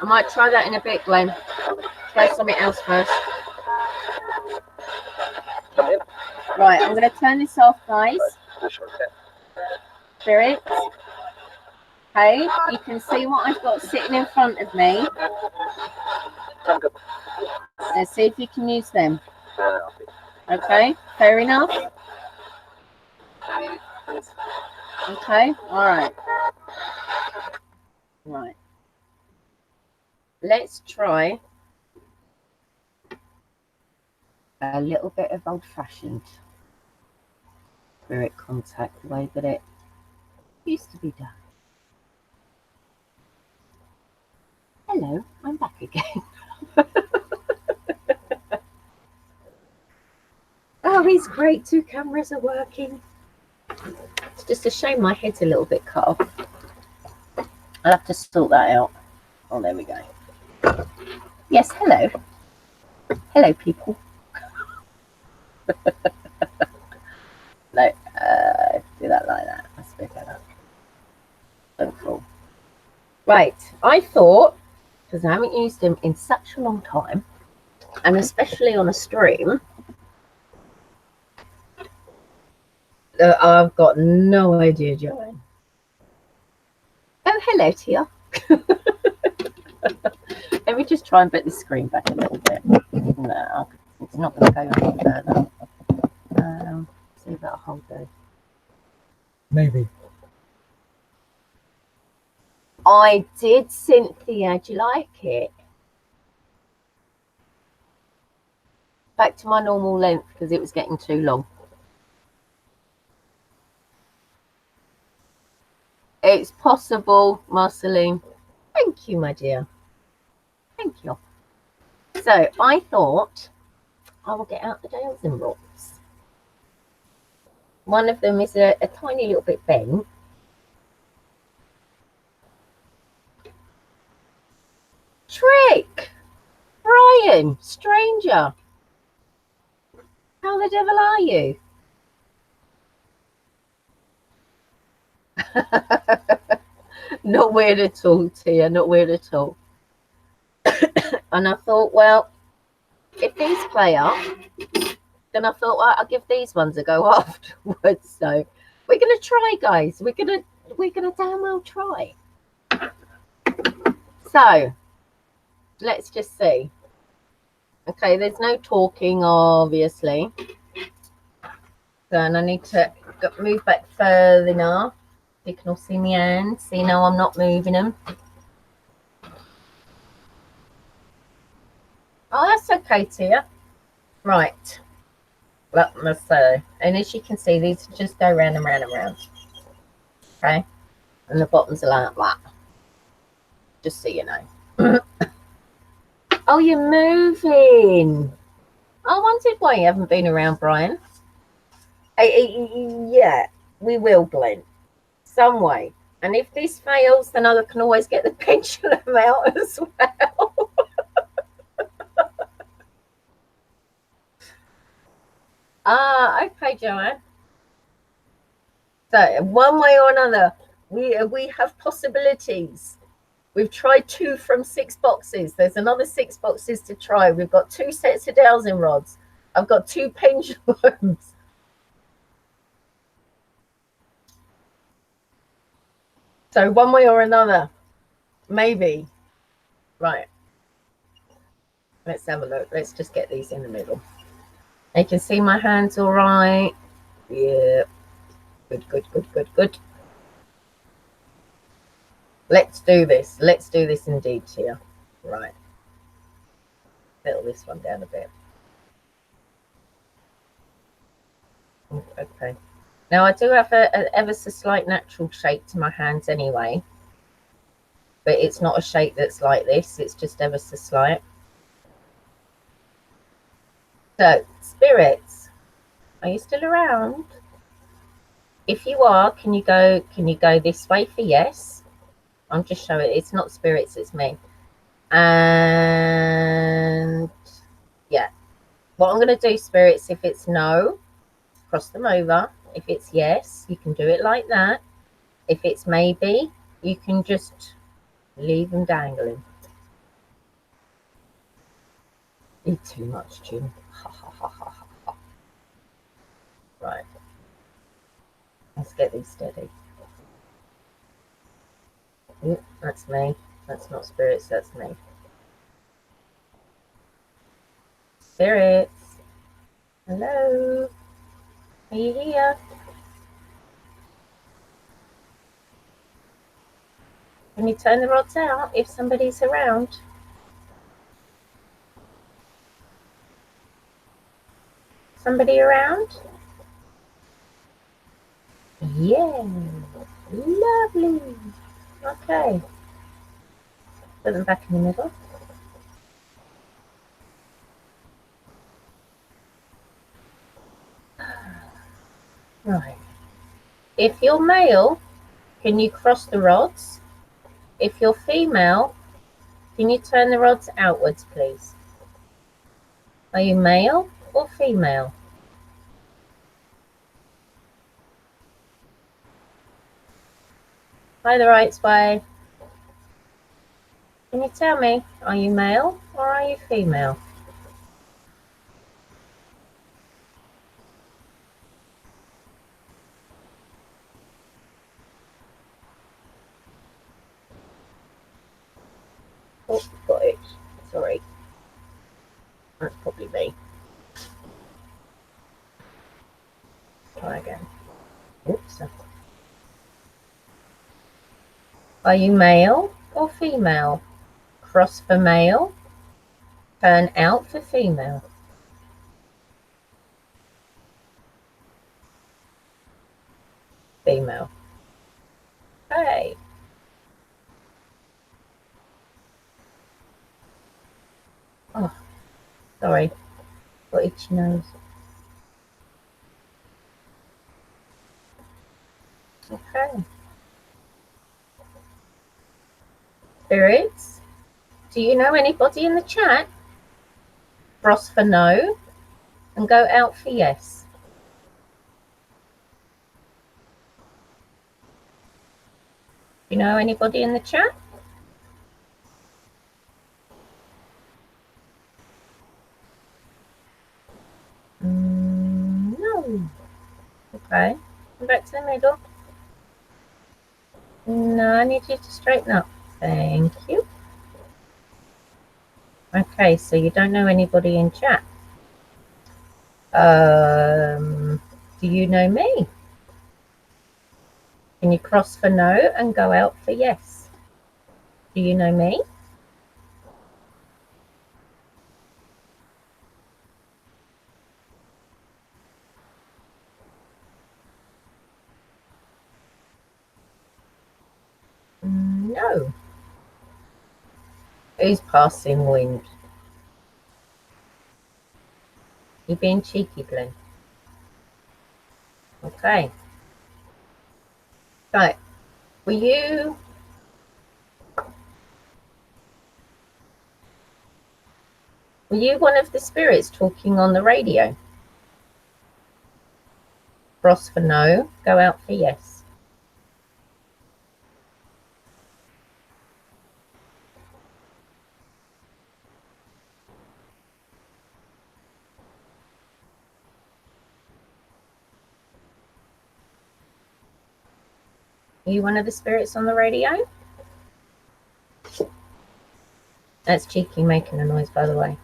I might try that in a bit, Glenn. Try something else first. Right, I'm going to turn this off, guys. Spirit. Okay, you can see what I've got sitting in front of me. Let's see if you can use them. Okay, fair enough. Okay, all right. Right. Let's try a little bit of old-fashioned spirit contact, the way that it used to be done. Hello, I'm back again. Oh, he's great. 2 cameras are working. It's just a shame my head's a little bit cut off. I'll have to sort that out. Oh, there we go. Yes, hello. Hello, people. No, do that like that. That's a bit better. So cool. Right, I thought, because I haven't used him in such a long time, and especially on a stream, I've got no idea, Joanne. Oh, hello, Tia. Let me just try and put the screen back a little bit. No, it's not going to go any further. See if that'll hold though. Maybe. I did, Cynthia. Do you like it? Back to my normal length because it was getting too long. It's possible, Marceline. Thank you, my dear. Thank you. So I thought I will get out the dowsing rods. One of them is a tiny little bit bent. Trick! Brian, stranger. How the devil are you? Not weird at all, Tia, not weird at all. And I thought, well, if these play up, then I thought, well, I'll give these ones a go afterwards. So we're gonna try, guys. We're gonna damn well try. So let's just see. Okay, there's no talking, obviously. Then I need to move back further enough. You can all see my hands. See, now I'm not moving them. Oh, that's okay, Tia. Right. Let me say. And as you can see, these just go round and round and round. Okay? And the bottoms are like that. Just so you know. Oh, you're moving. I wondered why you haven't been around, Brian. Yeah, we will, Glenn. Some way. And if this fails, then I can always get the pendulum out as well. Okay, Joanne. So one way or another, we have possibilities. We've tried 2 from 6 boxes. There's another 6 boxes to try. We've got 2 sets of dowsing rods. I've got 2 pendulums. So one way or another, maybe. Right. Let's have a look. Let's just get these in the middle. You can see my hands all right. Yeah. Good, good, good, good, good. Let's do this. Let's do this indeed here. Right. Settle this one down a bit. Okay. Now I do have a ever so slight natural shape to my hands anyway. But it's not a shape that's like this. It's just ever so slight. So, spirits, are you still around? If you are, can you go this way for yes? I'm just showing it's not spirits, it's me. And yeah, what I'm going to do, spirits, if it's no, cross them over. If it's yes, you can do it like that. If it's maybe, you can just leave them dangling. Eat too much, Jim. Right. Let's get these steady. Ooh, that's me. That's not spirits, that's me. Spirits. Hello. Are you here? Can you turn the rods out if somebody's around? Somebody around? Yeah. Lovely. Okay. Put them back in the middle. Right. If you're male, can you cross the rods? If you're female, can you turn the rods outwards, please? Are you male or female? Hi, the right way. Can you tell me, are you male or are you female? Oh, got it. Sorry. That's probably me. Try again. Oops. Are you male or female? Cross for male. Turn out for female. Female. Okay. Oh, sorry. Got itchy nose. Okay. Spirits, do you know anybody in the chat? Cross for no and go out for yes. Do you know anybody in the chat? No. Okay. Come back to the middle. No, I need you to straighten up. Thank you. Okay, so you don't know anybody in chat. Do you know me? Can you cross for no and go out for yes? Do you know me? No. Who's passing wind? You being cheeky, Glenn? Okay. Right. Were you one of the spirits talking on the radio? Cross for no, go out for yes. Are you one of the spirits on the radio? That's cheeky making a noise, by the way.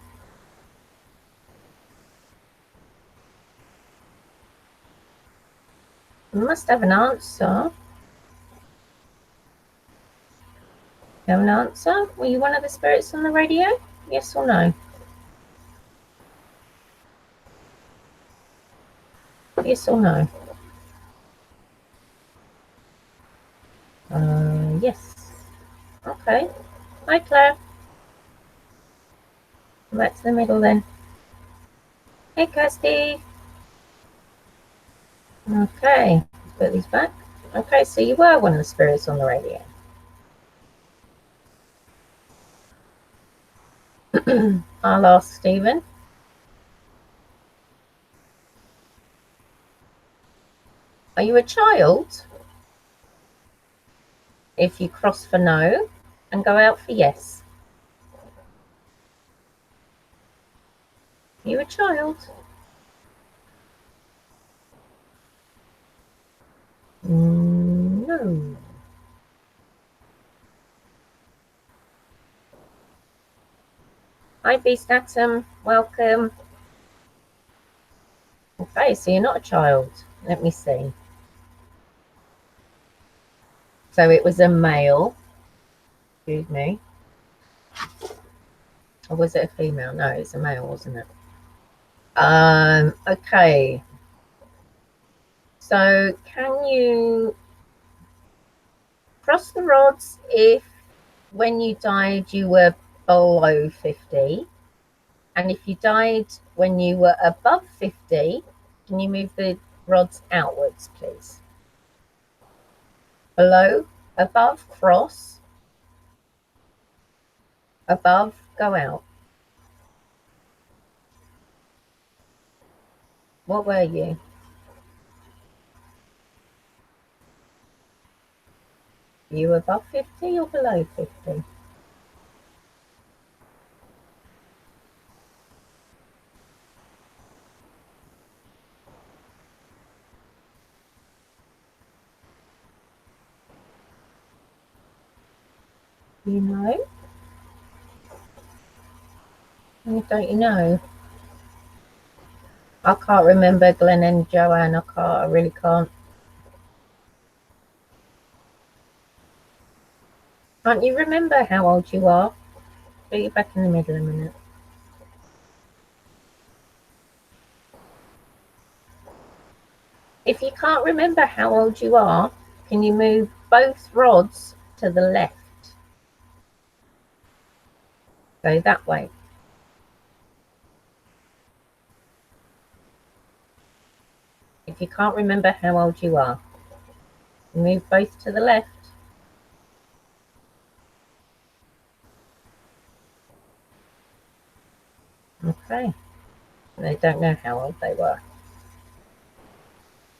You must have an answer. You have an answer? Were you one of the spirits on the radio? Yes or no? Yes or no? Yes. Okay. Hi, Claire. Come back to the middle then. Hey, Kirsty. Okay. Put these back. Okay, so you were one of the spirits on the radio. I'll ask Stephen. Are you a child? If you cross for no and go out for yes. Are you a child? No. Hi, Beast Atom. Welcome. Okay, so you're not a child. Let me see. So it was a male. Excuse me. Or was it a female? No, it's a male, wasn't it? Okay. So can you cross the rods if when you died you were below 50? And if you died when you were above 50, can you move the rods outwards, please? Below, above, cross. Above, go out. What were you? You above 50 or below 50? You know? Don't you know? I can't remember Glenn and Joanne. I really can't. Can't you remember how old you are? Put you back in the middle a minute. If you can't remember how old you are, can you move both rods to the left? Go that way. If you can't remember how old you are, move both to the left. Okay. They don't know how old they were.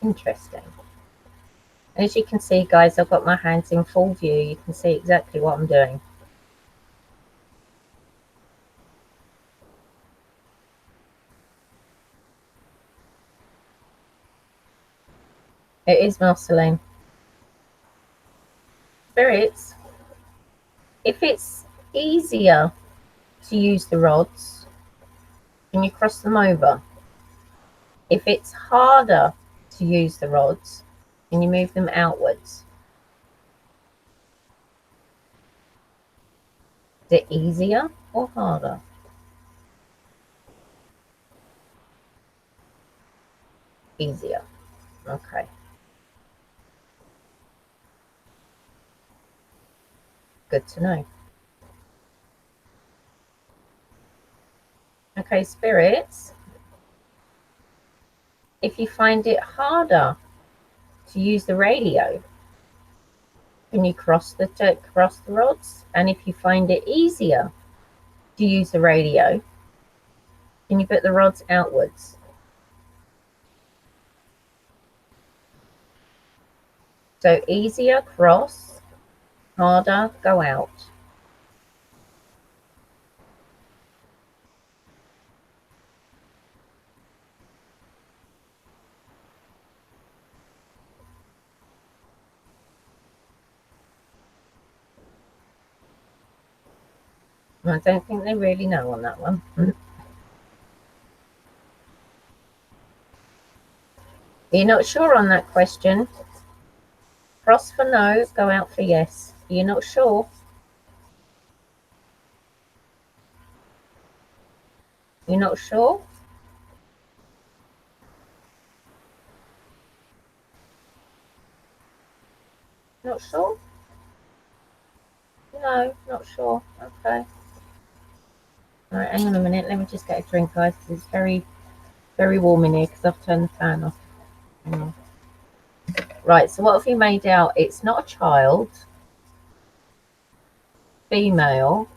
Interesting. As you can see, guys, I've got my hands in full view. You can see exactly what I'm doing. It is Marceline. Spirits, if it's easier to use the rods, can you cross them over? If it's harder to use the rods, can you move them outwards? Is it easier or harder? Easier. Okay. Good to know. Okay, spirits, if you find it harder to use the radio, can you cross the rods? And if you find it easier to use the radio, can you put the rods outwards? So easier, cross. Harder, go out. I don't think they really know on that one. You're not sure on that question? Cross for no, go out for yes. You're not sure? You're not sure? Not sure? No, not sure. Okay. All right, hang on a minute. Let me just get a drink, guys. It's very, very warm in here because I've turned the fan off. Hang on. Right, so what have you made out? It's not a child. Female.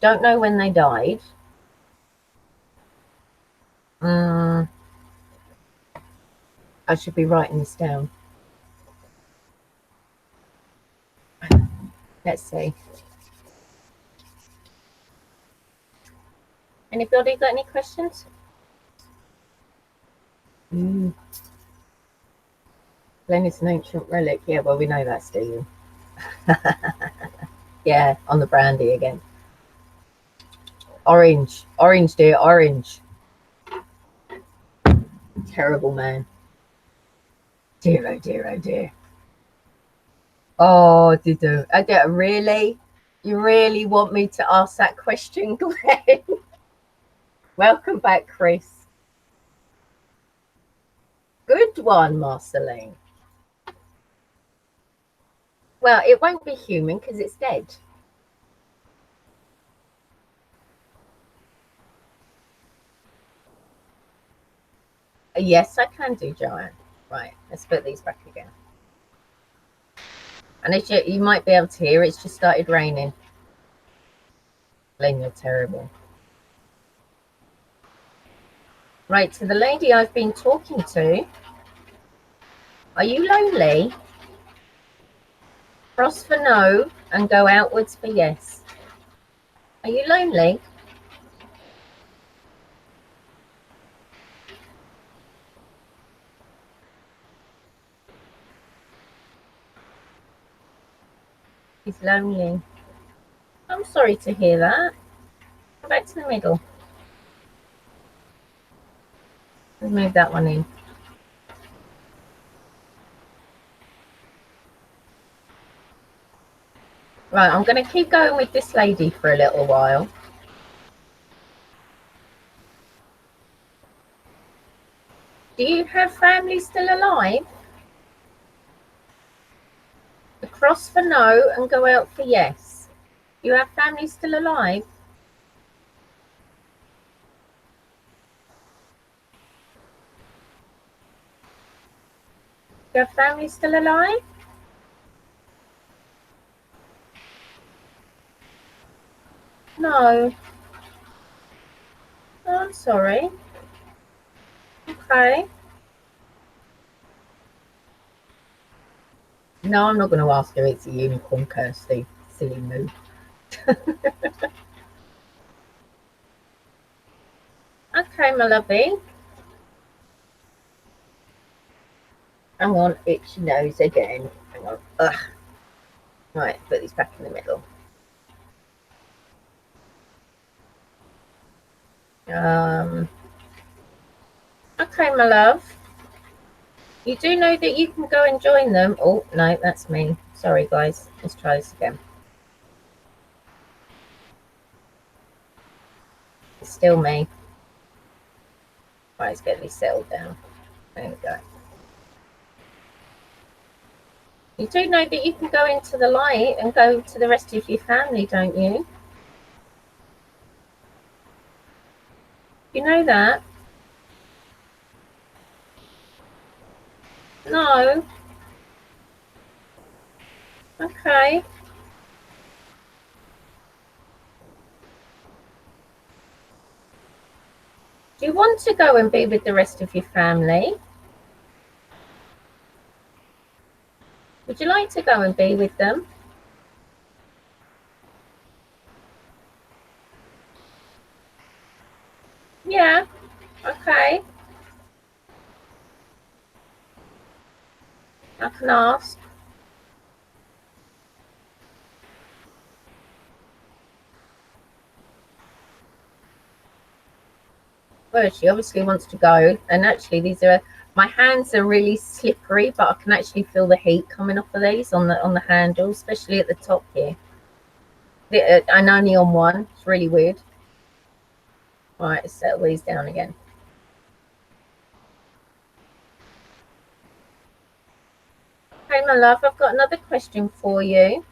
Don't know when they died. I should be writing this down. Let's see. Anybody got any questions? Glen is an ancient relic. Yeah, well, we know that, Stephen. Yeah, on the brandy again. Orange. Orange, dear, orange. Terrible man. Dear, oh dear, oh dear. Oh, really? You really want me to ask that question, Glenn? Welcome back, Chris. Good one, Marceline. Well, it won't be human because it's dead. Yes, I can do, Joanne. Right, let's put these back again. And as you might be able to hear, it's just started raining. Glenn, you're terrible. Right, to the lady I've been talking to. Are you lonely? Cross for no and go outwards for yes. Are you lonely? He's lonely. I'm sorry to hear that. Go back to the middle. Let's move that one in. Right, I'm going to keep going with this lady for a little while. Do you have family still alive? The cross for no and go out for yes. You have family still alive? You have family still alive? No. Oh, I'm sorry. Okay. No, I'm not going to ask her. It's a unicorn, Kirsty. Silly move. Okay, my lovey. Hang on, itchy nose again. Hang on. Ugh. Right, put these back in the middle. Okay, my love. You do know that you can go and join them. Oh, no, that's me. Sorry, guys. Let's try this again. It's still me. Right, let's get these settled down. There we go. You do know that you can go into the light and go to the rest of your family, don't you? You know that? No. Okay. Do you want to go and be with the rest of your family? Would you like to go and be with them? Yeah. Okay. I can ask. Well, she obviously wants to go. And actually, my hands are really slippery, but I can actually feel the heat coming off of these on the handle, especially at the top here. And only on one. It's really weird. All right, let's settle these down again. Okay, my love, I've got another question for you.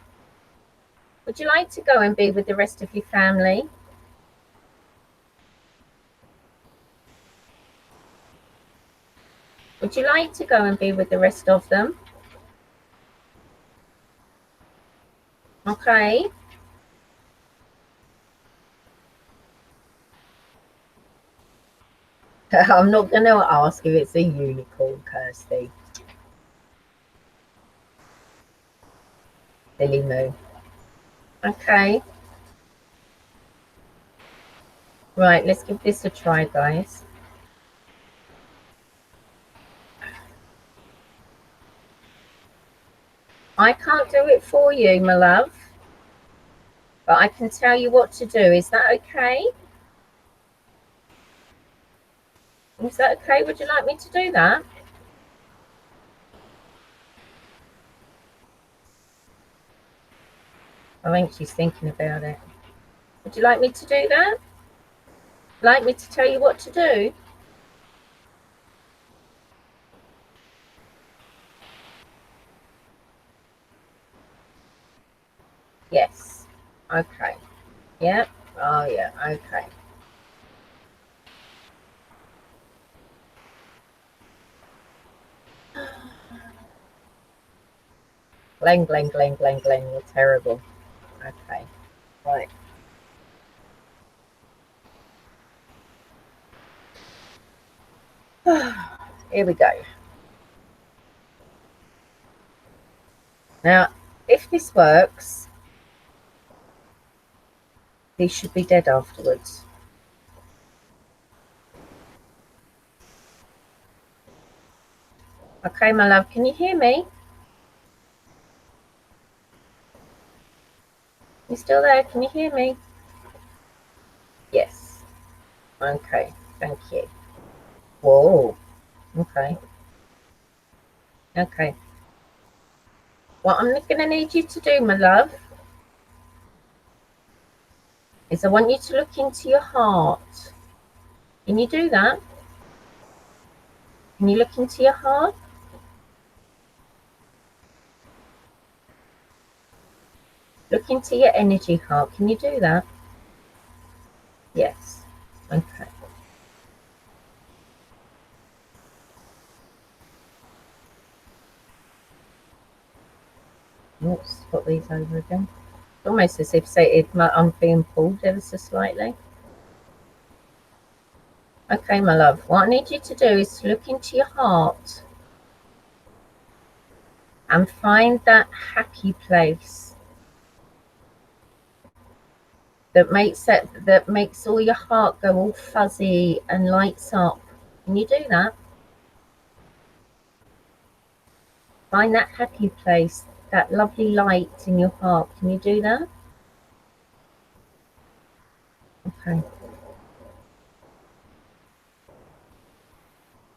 Would you like to go and be with the rest of your family? Would you like to go and be with the rest of them? Okay. I'm not going to ask if it's a unicorn, Kirsty. Silly moo. Okay. Right, let's give this a try, guys. I can't do it for you, my love. But I can tell you what to do. Is that okay? Is that okay? Would you like me to do that? I think she's thinking about it. Would you like me to do that? Like me to tell you what to do? Yes. Okay. Yeah. Oh, yeah. Okay. Glen, Glen, Glen, Glen, Glen. You're terrible. Okay. Right. Here we go. Now, if this works, these should be dead afterwards. Okay, my love, can you hear me? You still there? Can you hear me? Yes. Okay, thank you. Whoa. Okay. Okay. What I'm going to need you to do, my love, is I want you to look into your heart. Can you do that? Can you look into your heart? Look into your energy heart. Can you do that? Yes. Okay. Oops, put these over again. It's almost as if I'm being pulled ever so slightly. Okay, my love. What I need you to do is to look into your heart and find that happy place that makes all your heart go all fuzzy and lights up. Can you do that? Find that happy place, that lovely light in your heart. Can you do that? Okay.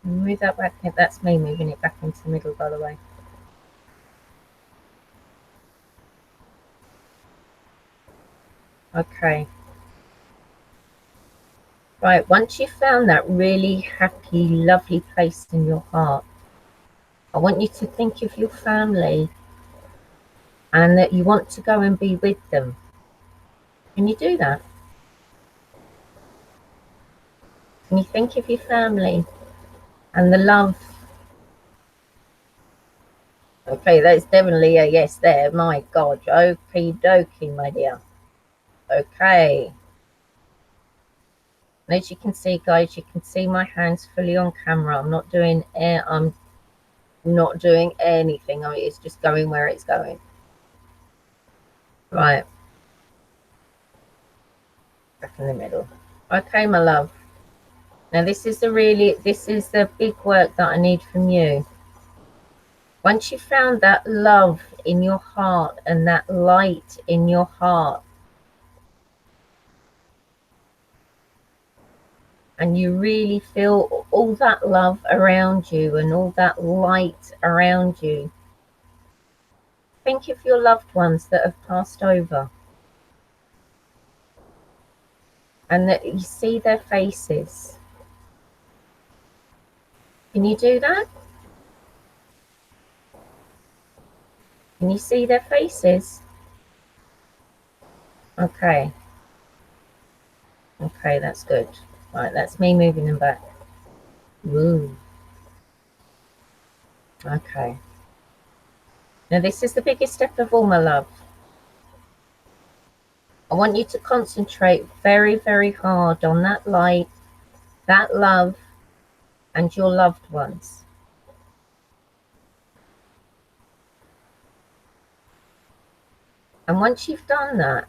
Move that back. That's me moving it back into the middle, by the way. Okay. Right, once you've found that really happy, lovely place in your heart, I want you to think of your family and that you want to go and be with them. Can you do that? Can you think of your family and the love? Okay, that's definitely a yes there. My God. Okie dokie, my dear. Okay. And as you can see, guys, you can see my hands fully on camera. I'm not doing anything. I mean, it's just going where it's going. Right. Back in the middle. Okay, my love. Now this is the big work that I need from you. Once you've found that love in your heart and that light in your heart, and you really feel all that love around you and all that light around you, think of your loved ones that have passed over and that you see their faces. Can you do that? Can you see their faces? Okay. Okay, that's good. Right, that's me moving them back. Woo. Okay. Now this is the biggest step of all, my love. I want you to concentrate very, very hard on that light, that love, and your loved ones. And once you've done that,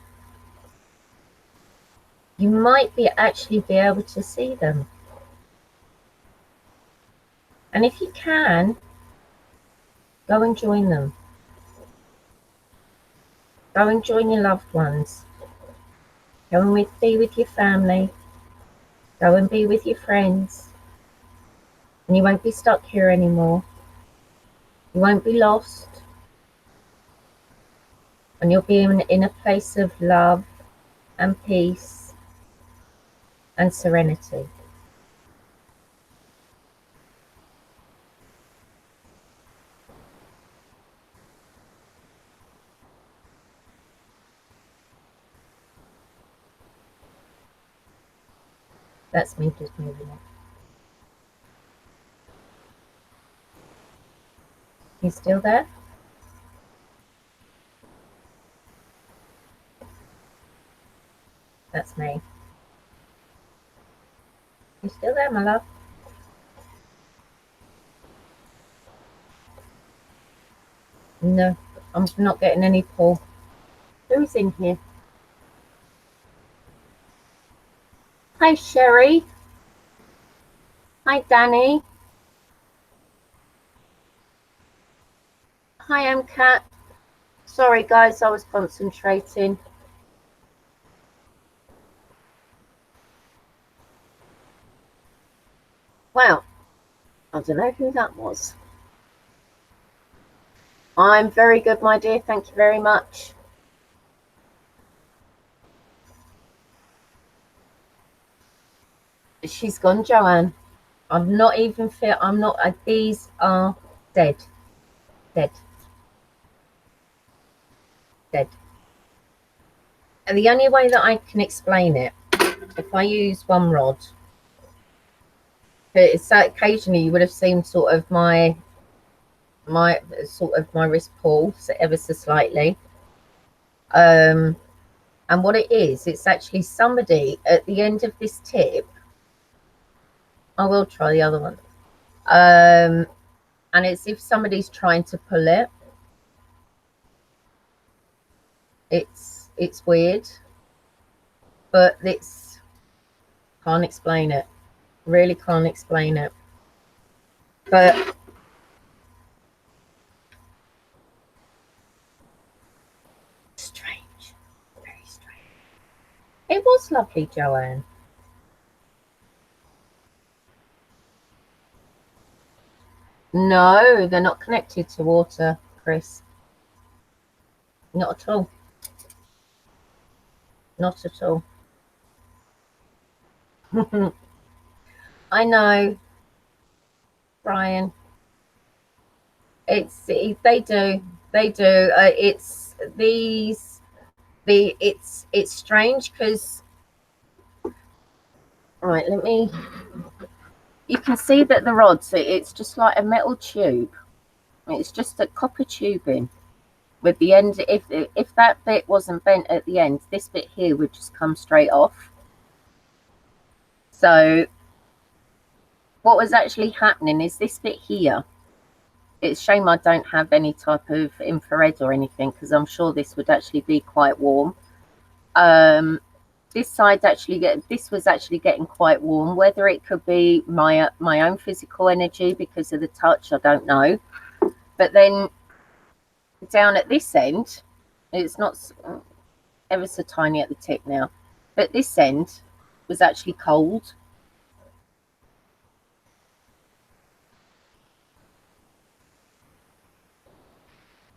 you might actually be able to see them. And if you can, go and join them. Go and join your loved ones. Go and be with your family. Go and be with your friends. And you won't be stuck here anymore. You won't be lost. And you'll be in a place of love and peace and serenity. That's me just moving it. You still there? That's me. You still there, my love? No, I'm not getting any pull. Who's in here? Hi, Sherry. Hi, Danny. Hi, Kat. Sorry, guys, I was concentrating. Wow, I don't know who that was. I'm very good, my dear. Thank you very much. She's gone, Joanne. I'm not even fit. I'm not. These are dead. Dead. Dead. And the only way that I can explain it, if I use one rod, it's occasionally you would have seen sort of my wrist pull ever so slightly. And what it is, it's actually somebody at the end of this tip. I will try the other one. And it's if somebody's trying to pull it. It's weird, but can't explain it. Really can't explain it. But strange, very strange. It was lovely, Joanne. No, they're not connected to water, Chris. Not at all. Not at all. I know, Brian. It's it's strange because right, you can see that the rods, it's just like a metal tube. It's just a copper tubing with the end. If that bit wasn't bent at the end, this bit here would just come straight off. So what was actually happening is this bit here. It's a shame I don't have any type of infrared or anything, because I'm sure this would actually be quite warm. This side this was actually getting quite warm. Whether it could be my own physical energy because of the touch, I don't know. But then down at this end, it's not ever so tiny at the tip now, but this end was actually cold.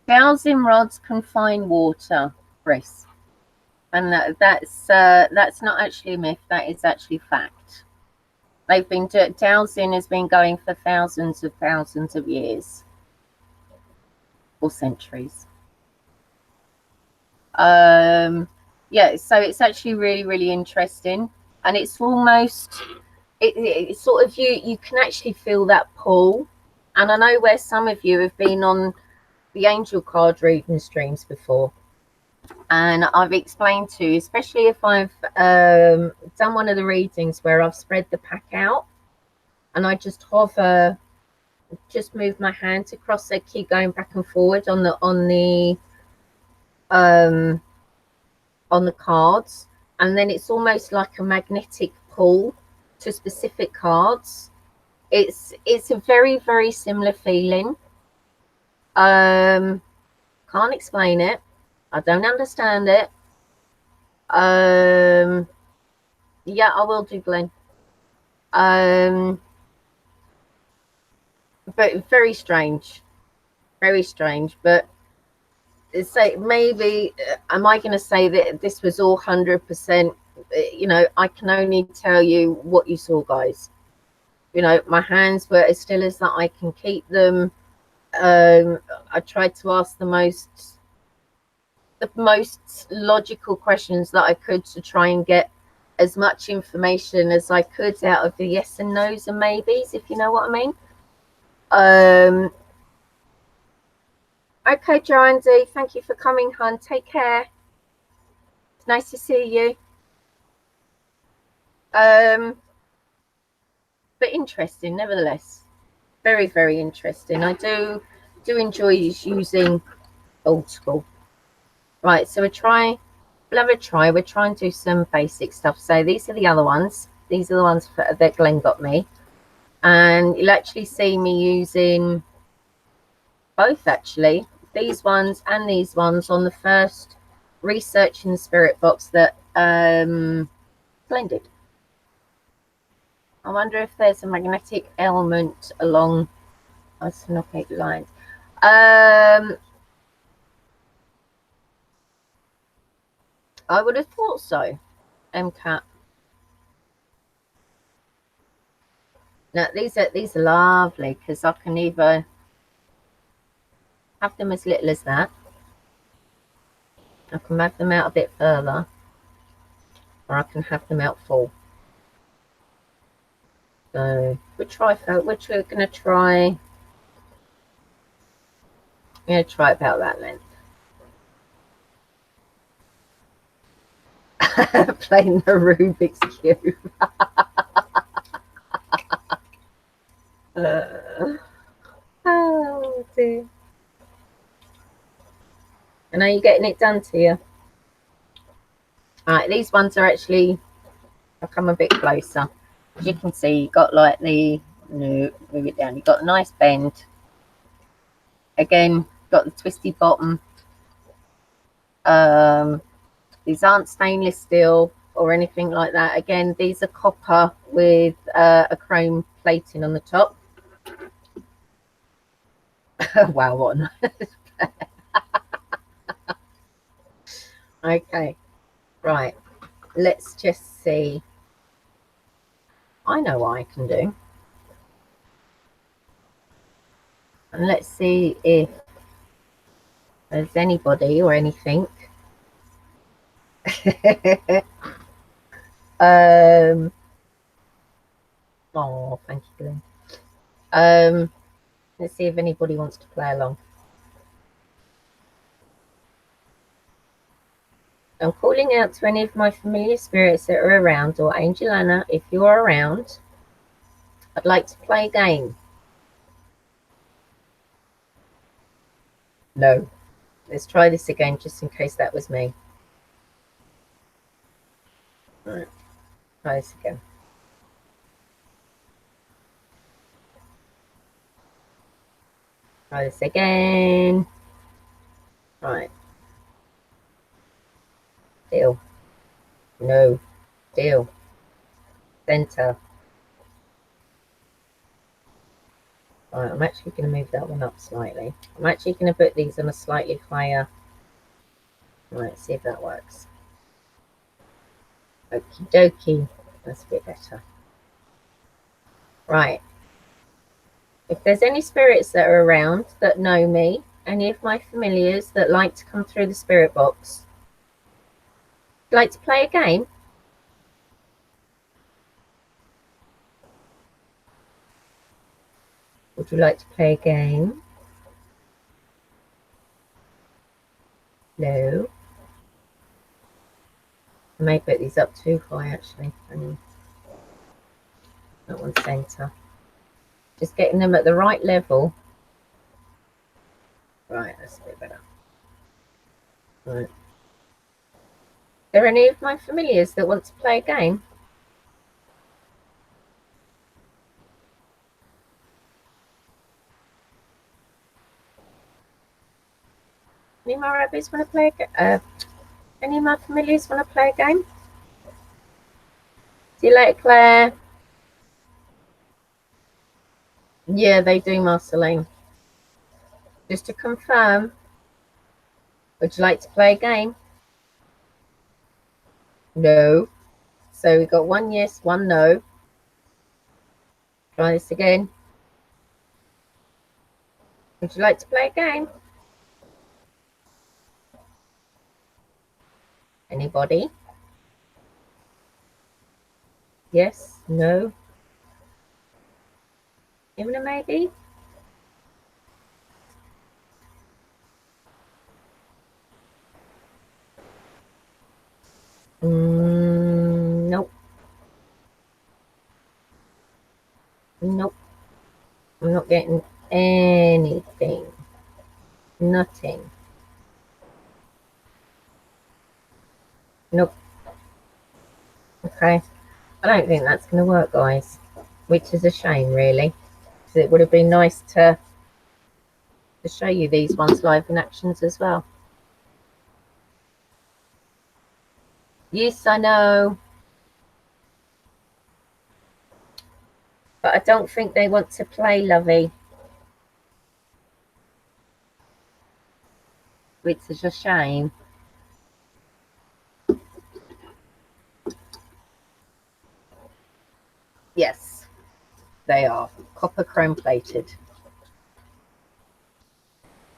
Dowsing rods confine water, Chris, and that's not actually a myth. That is actually fact. They've been dowsing has been going for thousands of years or centuries. Yeah, so it's actually really interesting, and it's almost it's sort of you can actually feel that pull And I know where some of you have been on the angel card reading streams before, and I've explained to you, especially if I've done one of the readings where I've spread the pack out and I just hover, just move my hand across, so keep going back and forward on the cards, and then it's almost like a magnetic pull to specific cards. It's a very, very similar feeling. Can't explain it. I don't understand it. Yeah, I will do, Glenn. But very strange, but say maybe am I going to say that this was all 100%? You know, I can only tell you what you saw, guys. You know, my hands were as still as that I can keep them. I tried to ask the most logical questions that I could to try and get as much information as I could out of the yes and no's and maybes, if you know what I mean. Okay, Joandy, thank you for coming, hon. Take care. It's nice to see you. But interesting, nevertheless. Very, very interesting. I do enjoy using old school. Right, so we'll have a try. We'll try and do some basic stuff. So these are the other ones. These are the ones that Glenn got me. And you'll actually see me using both, actually. These ones and these ones on the first research in the spirit box that Glenn did. I wonder if there's a magnetic element along synoptic lines. I would have thought so, MCAT. Now these are lovely because I can either have them as little as that. I can have them out a bit further, or I can have them out full. So we'll try, which we're going to try. I'm going to try about that length. Playing the Rubik's Cube. Oh dear. And are you getting it done to you? Alright, these ones are actually, I'll come a bit closer. As you can see, you got like the, no, move it down, you got a nice bend. Again, got the twisty bottom. These aren't stainless steel or anything like that. Again, these are copper with a chrome plating on the top. Wow, what a nice. Okay, right, let's just see. I know what I can do. And let's see if there's anybody or anything. Oh, thank you, Glenn. Let's see if anybody wants to play along. I'm calling out to any of my familiar spirits that are around, or Angel Anna, if you are around, I'd like to play a game. No. Let's try this again, just in case that was me. All right. Try this again. Try this again. Right. Deal. No. Deal. Center. Right, I'm actually going to move that one up slightly. I'm actually going to put these on a slightly higher. Right, see if that works. Okie dokie. That's a bit better. Right. If there's any spirits that are around that know me, any of my familiars that like to come through the spirit box, like to play a game? We'll Would you like to play a game? No. I may put these up too high actually. That one's centre. Just getting them at the right level. Right, that's a bit better. Right. Are there any of my familiars that want to play a game? Any of my rabbits want to play a game? Any of my familiars want to play a game? See you later, Claire. Yeah, they do, Marceline. Just to confirm, would you like to play a game? No. So we got 1 yes, 1 no. Try this again. Would you like to play a game? Anybody? Yes, no. Even a maybe? Nope. Nope. I'm not getting anything. Nothing. Nope. Okay. I don't think that's going to work, guys. Which is a shame, really. Because it would have been nice to show you these ones live in actions as well. Yes, I know. But I don't think they want to play, Lovey. Which is a shame. Yes, they are. Copper chrome plated.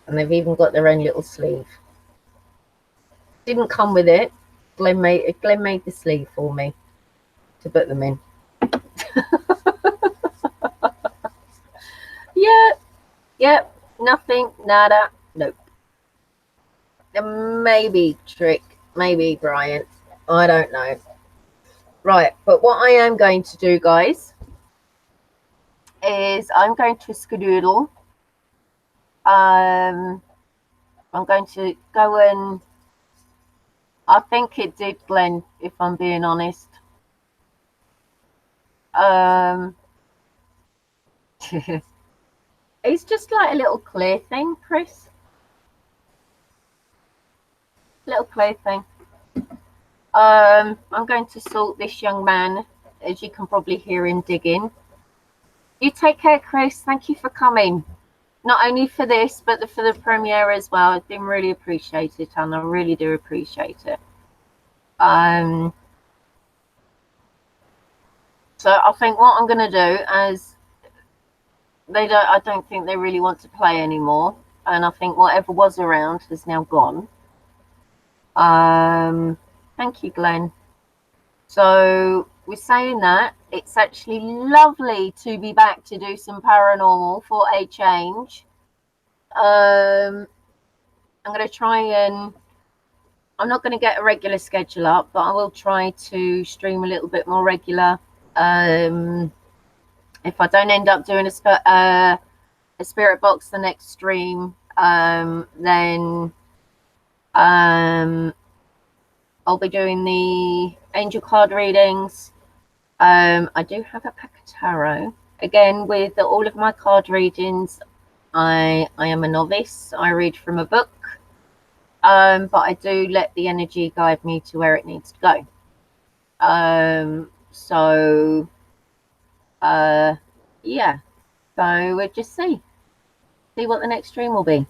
And they've even got their own little sleeve. Didn't come with it. Glenn made the sleeve for me to put them in. Yep, nothing, nada, nope. Maybe Trick, maybe Bryant, I don't know. Right, but what I am going to do, guys, is I'm going to skedoodle. I'm going to go and I think it did, Glenn, if I'm being honest. It's just like a little clear thing, Chris. Little clear thing. I'm going to sort this young man, as you can probably hear him digging. You take care, Chris. Thank you for coming. Not only for this, but for the premiere as well. It's been really appreciated, and I really do appreciate it. So I think what I'm going to do, as I don't think they really want to play anymore, and I think whatever was around has now gone. Thank you, Glenn. So we're saying that it's actually lovely to be back to do some paranormal for a change. I'm going to try and I'm not going to get a regular schedule up, but I will try to stream a little bit more regular. If I don't end up doing a spirit box the next stream, then I'll be doing the angel card readings. I do have a pack of tarot. Again, with all of my card readings, I am a novice. I read from a book. But I do let the energy guide me to where it needs to go. Yeah. So we'll just see what the next stream will be.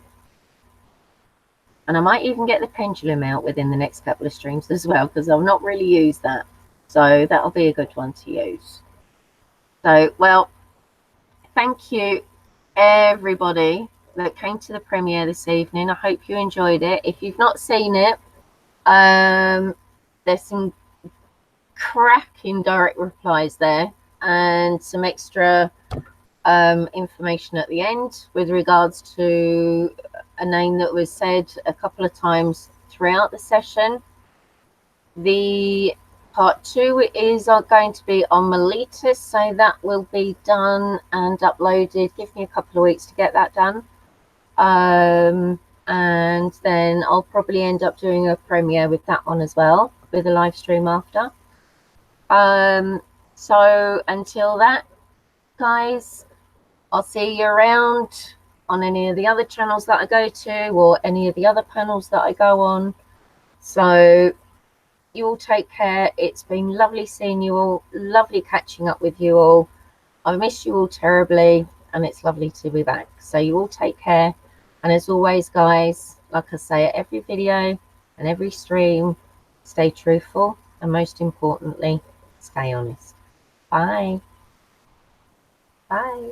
And I might even get the pendulum out within the next couple of streams as well, because I've not really used that. So that'll be a good one to use. So, well, thank you, everybody that came to the premiere this evening. I hope you enjoyed it. If you've not seen it, there's some cracking direct replies there and some extra information at the end with regards to a name that was said a couple of times throughout the session. The part 2 is going to be on Miletus, so that will be done and uploaded. Give me a couple of weeks to get that done. And then I'll probably end up doing a premiere with that one as well, with a live stream after. So until that, guys, I'll see you around on any of the other channels that I go to, or any of the other panels that I go on. So you all take care. It's been lovely seeing you all, lovely catching up with you all. I miss you all terribly, and it's lovely to be back. So you all take care. And as always, guys, like I say at every video and every stream, stay truthful, and most importantly, stay honest. Bye. Bye.